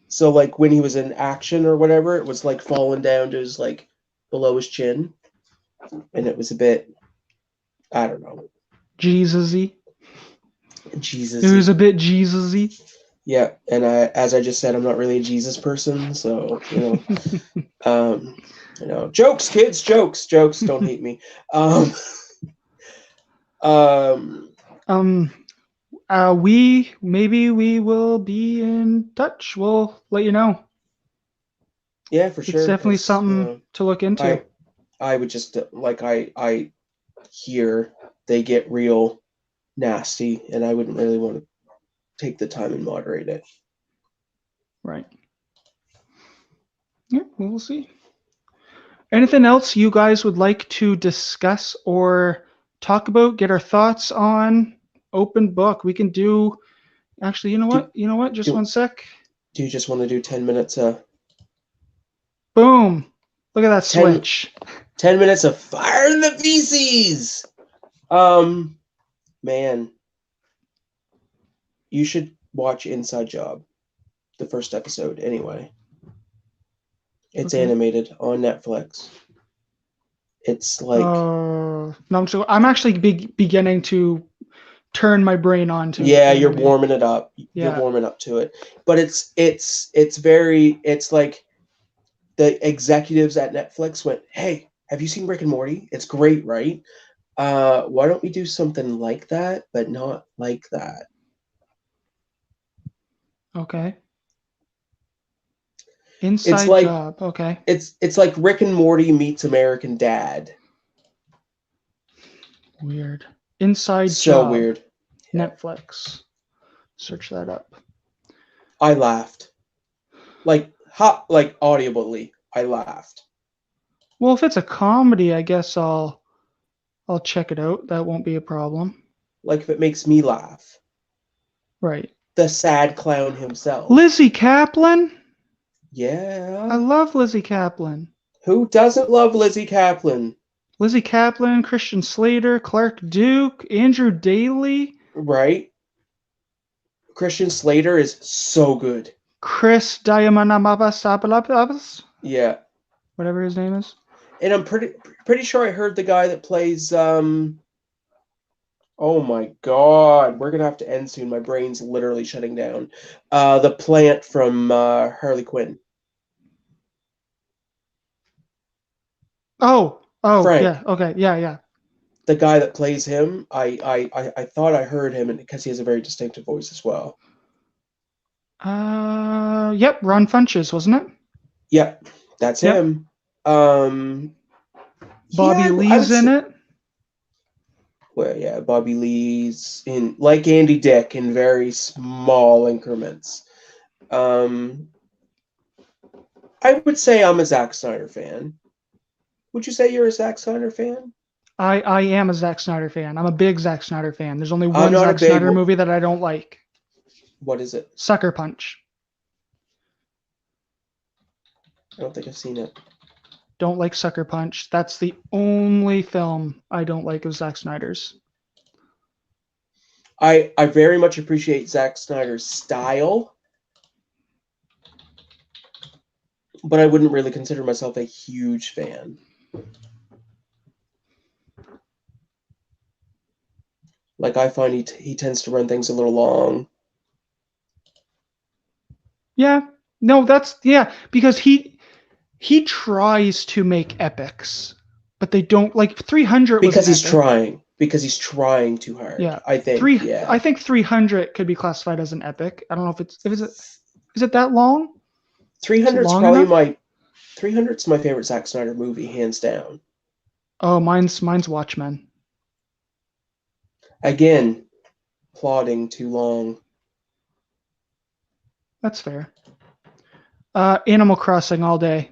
So, like, when he was in action or whatever, it was, like, falling down to his, like, below his chin. And it was a bit, I don't know. Jesus-y. Jesus. It was a bit Jesus-y. Yeah, and as I just said, I'm not really a Jesus person, so jokes, kids, jokes. Don't hate me. We will be in touch. We'll let you know. Yeah, for It's sure. definitely something to look into. I would just I hear they get real nasty, and I wouldn't really want to take the time and moderate it. Right. Yeah, we'll see. Anything else you guys would like to discuss or talk about? Get our thoughts on? Open book. We can do. Actually, you know what? Just one sec. Do you just want to do 10 minutes? Boom! Look at that switch. 10 minutes of fire in the feces. Man, you should watch Inside Job, the first episode. Anyway, it's animated on Netflix. It's like no, I'm actually beginning to turn my brain on to it. Yeah, you're warming it up. Yeah. You're warming up to it. But it's like the executives at Netflix went, "Hey, have you seen Rick and Morty? It's great, right? Why don't we do something like that, but not like that?" Okay. Inside Job. Okay. It's like Rick and Morty meets American Dad. Weird. Inside Job. So weird. Yeah. Netflix. Search that up. I laughed. Like audibly, I laughed. Well, if it's a comedy, I guess I'll check it out. That won't be a problem. Like if it makes me laugh. Right. The sad clown himself. Lizzie Kaplan? Yeah. I love Lizzie Kaplan. Who doesn't love Lizzie Kaplan? Lizzie Kaplan, Christian Slater, Clark Duke, Andrew Daly. Right. Christian Slater is so good. Chris Diamondabas. Yeah. Whatever his name is. And I'm pretty sure I heard the guy that plays oh my god, we're gonna have to end soon. My brain's literally shutting down. The plant from Harley Quinn. Oh, Frank. Yeah, okay, yeah. The guy that plays him, I thought I heard him because he has a very distinctive voice as well. Yep, Ron Funches, wasn't it? Yep, that's him. Bobby Lee's in it. Well, yeah, Bobby Lee's in, like Andy Dick, in very small increments. I would say I'm a Zack Snyder fan. Would you say you're a Zack Snyder fan? I am a Zack Snyder fan. I'm a big Zack Snyder fan. There's only I'm one not a Zack big. Snyder movie that I don't like. What is it? Sucker Punch. I don't think I've seen it. Don't like Sucker Punch. That's the only film I don't like of Zack Snyder's. I very much appreciate Zack Snyder's style, but I wouldn't really consider myself a huge fan. Like, I find he tends to run things a little long. Yeah. No, because he tries to make epics, but they don't like 300 was Because an he's epic. trying. Because he's trying too hard. Yeah. I think. Yeah. I think 300 could be classified as an epic. I don't know is it that long? 300's long probably enough? 300's my favorite Zack Snyder movie, hands down. Oh, mine's Watchmen. Again, plodding too long. That's fair. Animal Crossing all day.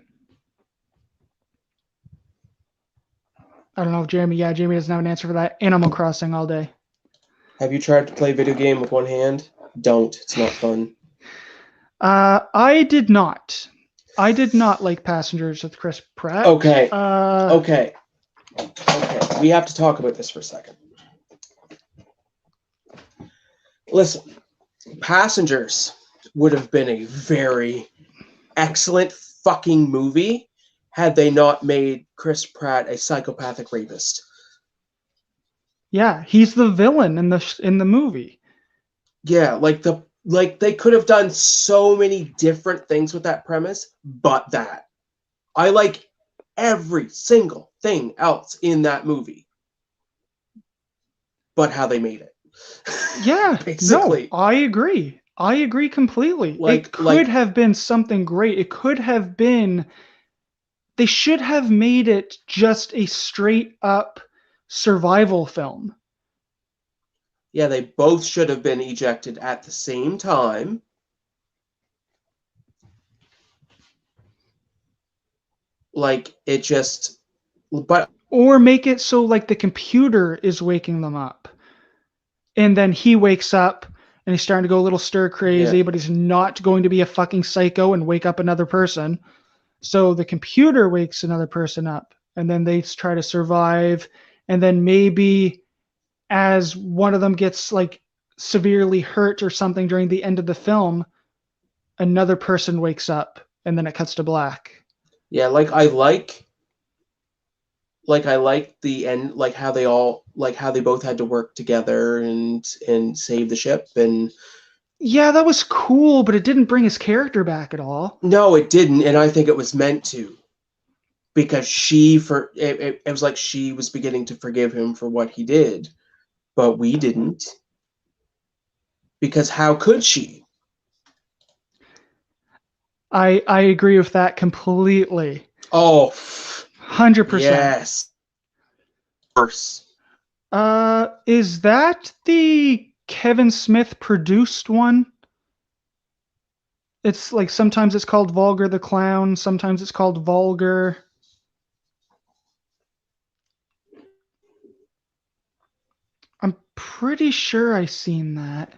I don't know if Jeremy doesn't have an answer for that. Animal Crossing all day. Have you tried to play a video game with one hand? Don't. It's not fun. I did not. I did not like Passengers with Chris Pratt. Okay. Uh, Okay. We have to talk about this for a second. Listen, Passengers would have been a very excellent fucking movie had they not made Chris Pratt a psychopathic rapist. Yeah, he's the villain in the movie. Yeah, like they could have done so many different things with that premise, but that. I like every single thing else in that movie, but how they made it. Yeah, basically. No, I agree. I agree completely. Like- It could have been something great. It could have been. They should have made it just a straight up survival film. Yeah, they both should have been ejected at the same time. Like, it just. But Or make it so like the computer is waking them up. And then he wakes up and he's starting to go a little stir crazy, Yeah. but he's not going to be a fucking psycho and wake up another person. So the computer wakes another person up and then they try to survive. And then maybe as one of them gets like severely hurt or something during the end of the film, another person wakes up and then it cuts to black. yeah, I like the end, like how they both had to work together and save the ship. And Yeah, that was cool, but it didn't bring his character back at all. no, it didn't, and I think it was meant to, because it was like she was beginning to forgive him for what he did, but we didn't, because how could she? I agree with that completely. Oh, 100%. yes. Worse. Is that the Kevin Smith produced one? It's like sometimes it's called Vulgar the Clown, sometimes it's called Vulgar. I'm pretty sure I seen that.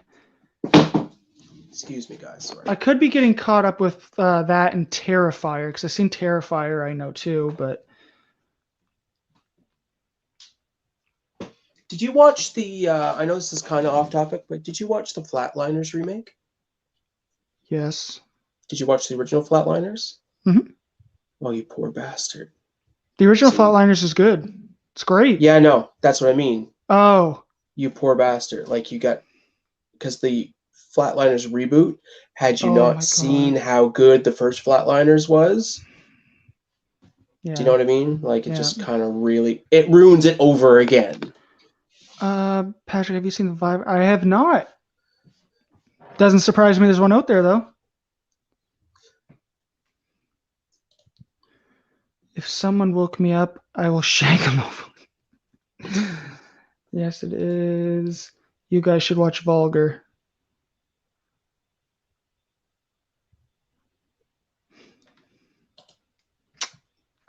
Excuse me, guys. Sorry. I could be getting caught up with that and Terrifier, because I've seen Terrifier, I know too, but Did you watch the? I know this is kind of off topic, but did you watch the Flatliners remake? yes. Did you watch the original Flatliners? Mhm. Oh, you poor bastard. The original See. Flatliners is good. It's great. Yeah, no, that's what I mean. Oh, You poor bastard. Like, you got, because the Flatliners reboot, had you Oh my not seen God. how good the first Flatliners was, yeah. do you know what I mean? Like, it Yeah. just kind of really, it ruins it over again. Patrick, have you seen the Vibe? I have not. Doesn't surprise me there's one out there, though. If someone woke me up, I will shank them over. Yes, it is. You guys should watch Vulgar.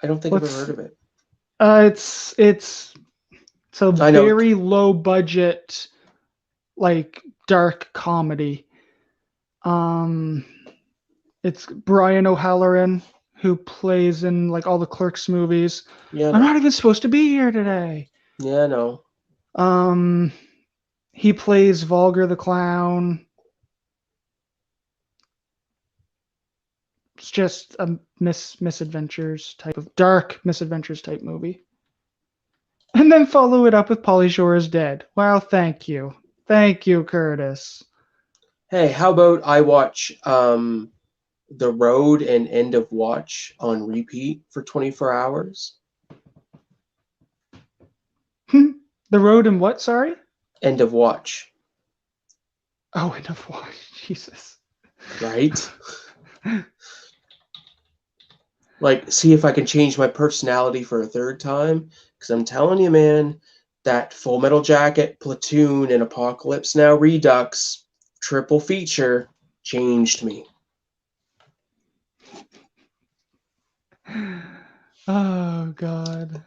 I don't think I've ever heard of it. It's a I know. very low budget, like dark comedy. It's Brian O'Halloran who plays in like all the Clerks movies. Yeah, I'm no. not even supposed to be here today. Yeah, no. He plays Vulgar the Clown. It's just a misadventures type of dark misadventures type movie. And then follow it up with Pauly Shore is Dead. Wow, thank you. Thank you, Curtis. Hey, how about I watch The Road and End of Watch on repeat for 24 hours? The Road and what, sorry? End of Watch. Oh, End of Watch. Jesus. Right? Like, see if I can change my personality for a third time. Because I'm telling you, man, that Full Metal Jacket, Platoon, and Apocalypse Now Redux triple feature changed me. Oh, God.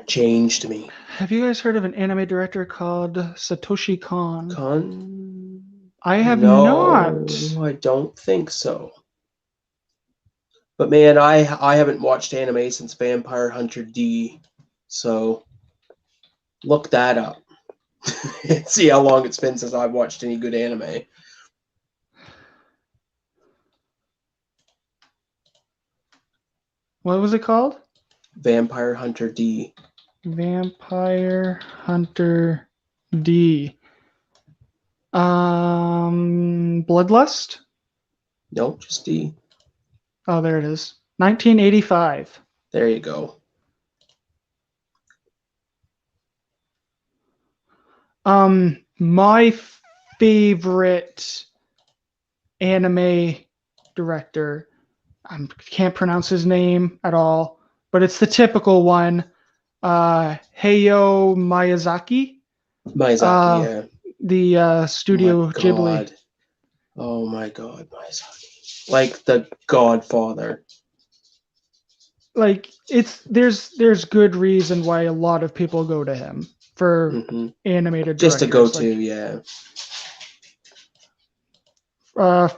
Changed me. Have you guys heard of an anime director called Satoshi Kon? I have not. I don't think so. But man, I haven't watched anime since Vampire Hunter D, so look that up. See how long it's been since I've watched any good anime. What was it called? Vampire Hunter D. Vampire Hunter D. Bloodlust? Nope, just D. Oh, there it is. 1985. There you go. My favorite anime director, I can't pronounce his name at all, but it's the typical one. Hayao Miyazaki. Miyazaki, yeah. The Studio Ghibli. Oh my god, Miyazaki. Like the Godfather. Like there's good reason why a lot of people go to him for animated just to directors. go to, yeah. I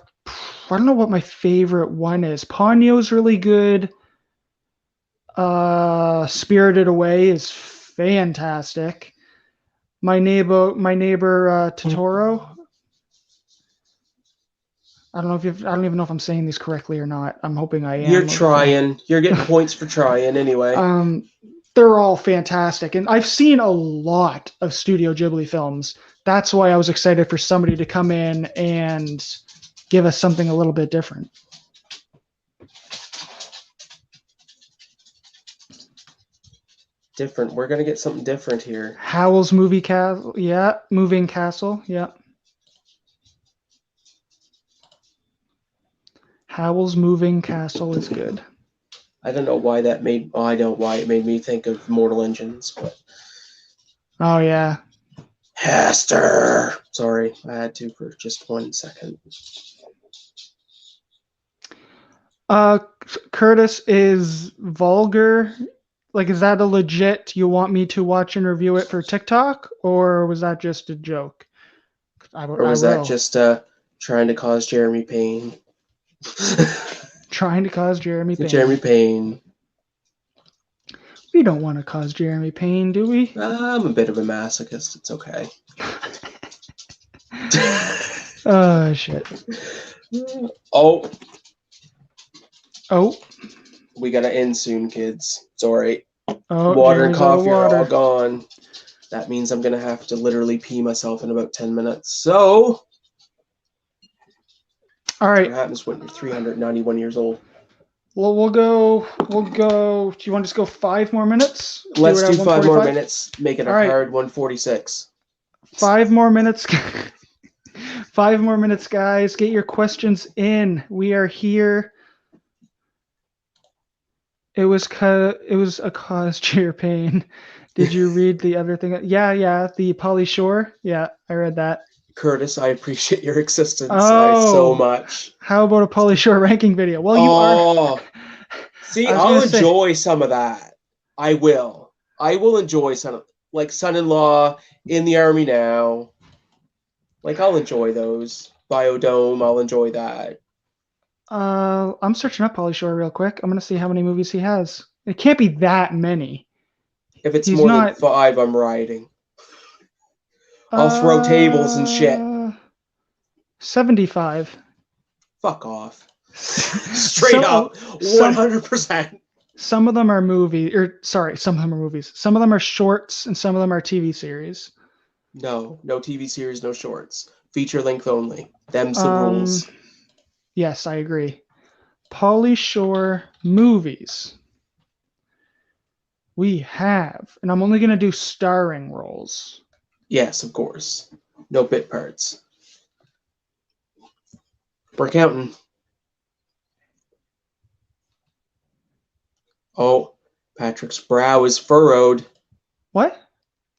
don't know what my favorite one is. Ponyo's really good. Spirited Away is fantastic. My neighbor Totoro. I don't even know if I'm saying these correctly or not. I'm hoping I am. You're trying. You're getting points for trying anyway. They're all fantastic, and I've seen a lot of Studio Ghibli films. That's why I was excited for somebody to come in and give us something a little bit different. Different. We're gonna get something different here. Howl's Moving Castle. Yeah. Moving Castle. Yeah. Howl's Moving Castle is good. I don't know why that made. I know why it made me think of Mortal Engines, but. Oh yeah. Hester. Sorry, I had to for just 1 second. Curtis, is Vulgar, like, is that a legit, you want me to watch and review it for TikTok, or was that just a joke? Or was that just trying to cause Jeremy pain? Trying to cause Jeremy pain. Jeremy pain. We don't want to cause Jeremy pain, do we? I'm a bit of a masochist. It's okay. Oh, shit. Oh. Oh. We gotta end soon, kids. Sorry. Oh, water and Jeremy's coffee water. are all gone. That means I'm gonna have to literally pee myself in about 10 minutes. So. All right. What happens when you're 391 years old? Well, we'll go. Do you want to just go 5 more minutes? Let's do 5 more minutes. Make it a hard 146. 5 more minutes. 5 more minutes, guys. Get your questions in. We are here. It was a cause to your pain. Did you read the other thing? Yeah. The Pauly Shore. Yeah, I read that. Curtis, I appreciate your existence so much. How about a Pauly Shore ranking video? Well, you are. See, I was I'll gonna say, enjoy some of that. I will. I will enjoy some, like Son-in-Law, In the Army Now. Like, I'll enjoy those. Biodome, I'll enjoy that. I'm searching up Pauly Shore real quick. I'm gonna see how many movies he has. It can't be that many. If it's He's more than not. 5, I'm riding. I'll throw tables and shit. 75. Fuck off. Straight Some up, some 100%. some of them are some of them are movies. Some of them are shorts and some of them are TV series. No TV series, no shorts. Feature length only. Them's the Um, rules. yes, I agree. Pauly Shore movies. We have, and I'm only gonna do starring roles. Yes, of course. No bit parts. We're counting. Oh, Patrick's brow is furrowed. What?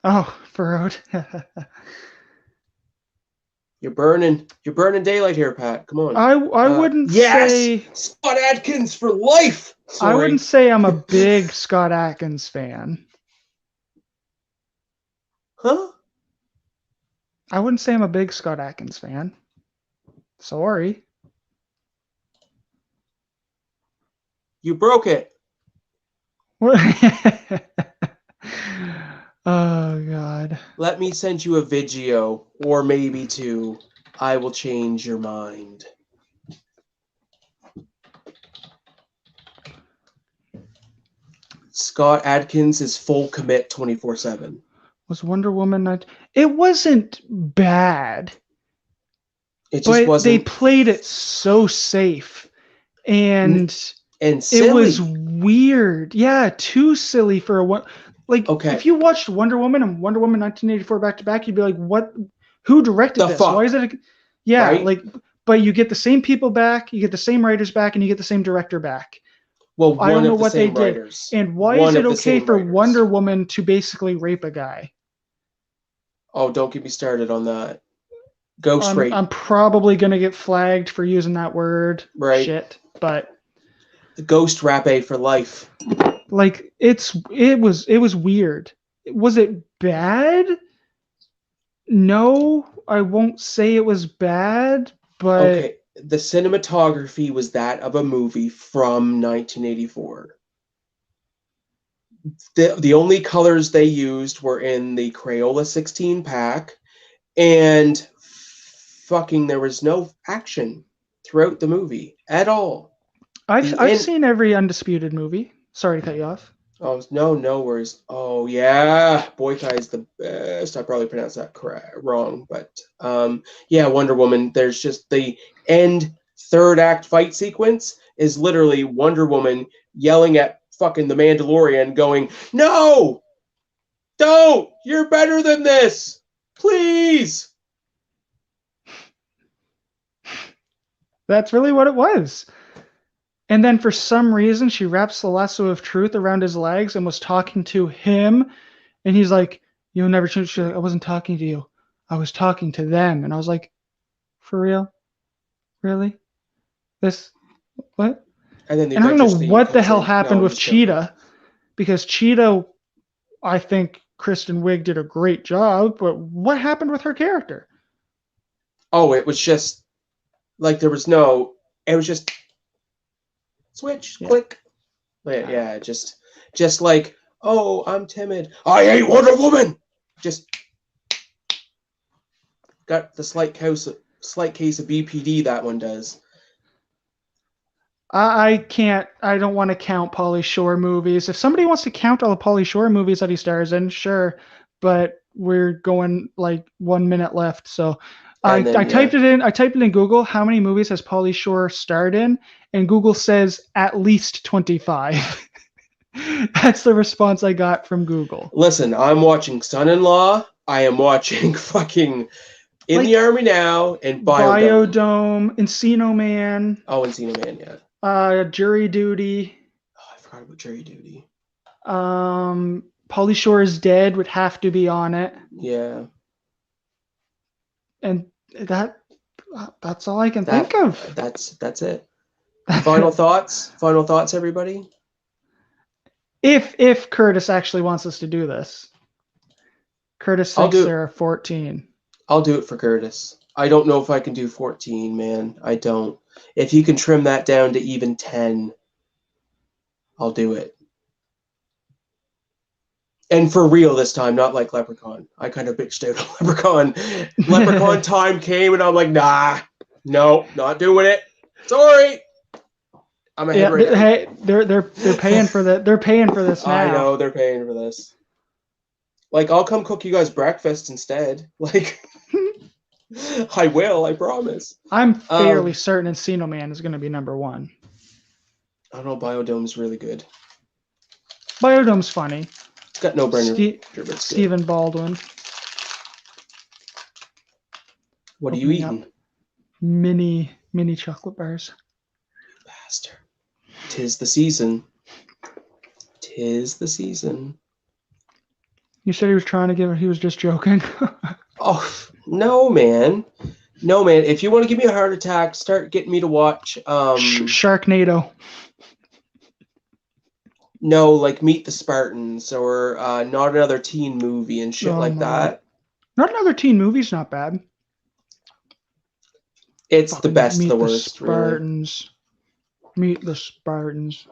Oh, furrowed. You're burning daylight here, Pat. Come on. I wouldn't Yes! say Scott Adkins for life! I wouldn't Sorry. say I'm a big Scott Adkins fan. Huh? I wouldn't say I'm a big Scott Adkins fan. Sorry. You broke it. Oh God. Let me send you a video, or maybe two. I will change your mind. Scott Adkins is full commit 24/7. Was Wonder Woman not? It wasn't bad, It just but they wasn't played it so safe, and and it was silly. weird. Yeah, too silly for a one. Like Okay. if you watched Wonder Woman and Wonder Woman 1984 back to back, you'd be like, "What? Who directed The this? fuck? Why is it?" Yeah, Right? like, but you get the same people back, you get the same writers back, and you get the same director back. Well, I one don't know of the what they same did. writers. And why One is it of the okay same for writers. Wonder Woman to basically rape a guy? Oh, don't get me started on that. Ghost rape, I'm probably gonna get flagged for using that word. right? Shit, but The ghost rape for life. like it was weird. Was it bad? No, I won't say it was bad, but Okay, the cinematography was that of a movie from 1984. The only colors they used were in the Crayola 16 pack, and fucking there was no action throughout the movie at all. I've seen every Undisputed movie. Sorry to cut you off. Oh no worries. Oh yeah, Boykai is the best. I probably pronounced that wrong, but yeah, Wonder Woman. There's just the end third act fight sequence is literally Wonder Woman yelling at fucking the Mandalorian, going, "No, don't! You're better than this, please." That's really what it was. And then for some reason, she wraps the lasso of truth around his legs and was talking to him. And he's like, "You'll never change." She's like, "I wasn't talking to you. I was talking to them." And I was like, "For real? Really? This? What?" And then the And I don't know Avengers theme what the comes hell in. No, happened I'm with just joking. Cheetah, because Cheetah, I think Kristen Wiig did a great job, but what happened with her character? Oh, it was just like there was no. It was just switch, Yeah. click. Yeah, just like, oh, I'm timid. I hate Wonder Woman. Just got the slight case of BPD. That one does. I can't. I don't want to count Pauly Shore movies. If somebody wants to count all the Pauly Shore movies that he stars in, sure. But we're going like 1 minute left, so I And then typed it in. I typed it in Google. How many movies has Pauly Shore starred in? And Google says at least 25. That's the response I got from Google. Listen, I'm watching Son-in-Law. I am watching fucking In the Like Army Now and Biodome. Biodome, Encino Man, Oh, and Encino Man, yeah. Jury Duty. Oh, I forgot about Jury Duty. Pauly Shore is Dead would have to be on it, Yeah. and that's all I can think of. That's it. Final thoughts? Final thoughts, everybody? If Curtis actually wants us to do this. Curtis thinks there are 14. I'll do it for Curtis. I don't know if I can do 14, man. I don't. If you can trim that down to even 10, I'll do it. And for real this time, not like Leprechaun. I kind of bitched out on Leprechaun. Leprechaun time came, and I'm like, nah, no, not doing it. Sorry. I'm ahead right now. Hey, they're paying for that. They're paying for this now. I know they're paying for this. Like, I'll come cook you guys breakfast instead. Like, I will. I promise. I'm fairly certain Encino Man is going to be number 1. I don't know. Biodome's really good. Biodome's funny. It's got no brainer. Stephen Baldwin. What are you eating? Mini chocolate bars. Bastard. 'Tis the season. 'Tis the season. You said he was trying to give it. He was just joking. Oh, no, man. No, man. If you want to give me a heart attack, start getting me to watch Sharknado. No, like Meet the Spartans or Not Another Teen Movie and shit like that. Not Another Teen Movie's not bad. It's the best of the worst, Spartans. Really. Meet the Spartans.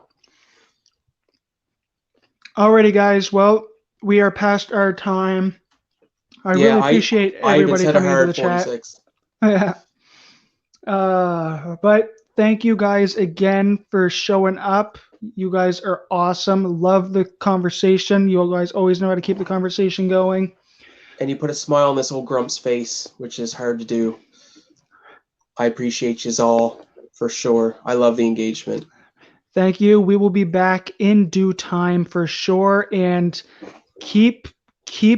Alrighty, guys. Well, we are past our time. I really appreciate everybody coming into the chat. But thank you guys again for showing up. You guys are awesome. Love the conversation. You guys always know how to keep the conversation going. And you put a smile on this old grump's face, which is hard to do. I appreciate you all for sure. I love the engagement. Thank you. We will be back in due time for sure. And keep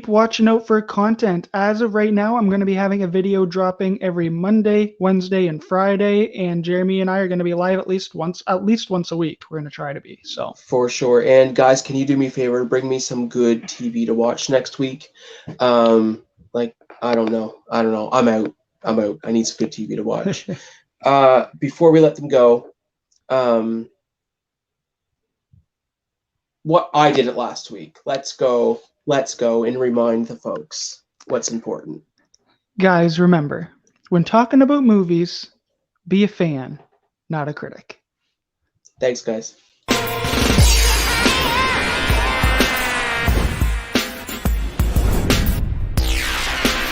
watching out for content. As of right now, I'm going to be having a video dropping every Monday, Wednesday, and Friday, and Jeremy and I are going to be live at least once a week. We're going to try to be. So for sure. And guys, can you do me a favor? Bring me some good TV to watch next week. Like, I don't know. I'm out. I need some good TV to watch. Before we let them go, what I did it last week. Let's go and remind the folks what's important. Guys, remember, when talking about movies, be a fan, not a critic. Thanks, guys.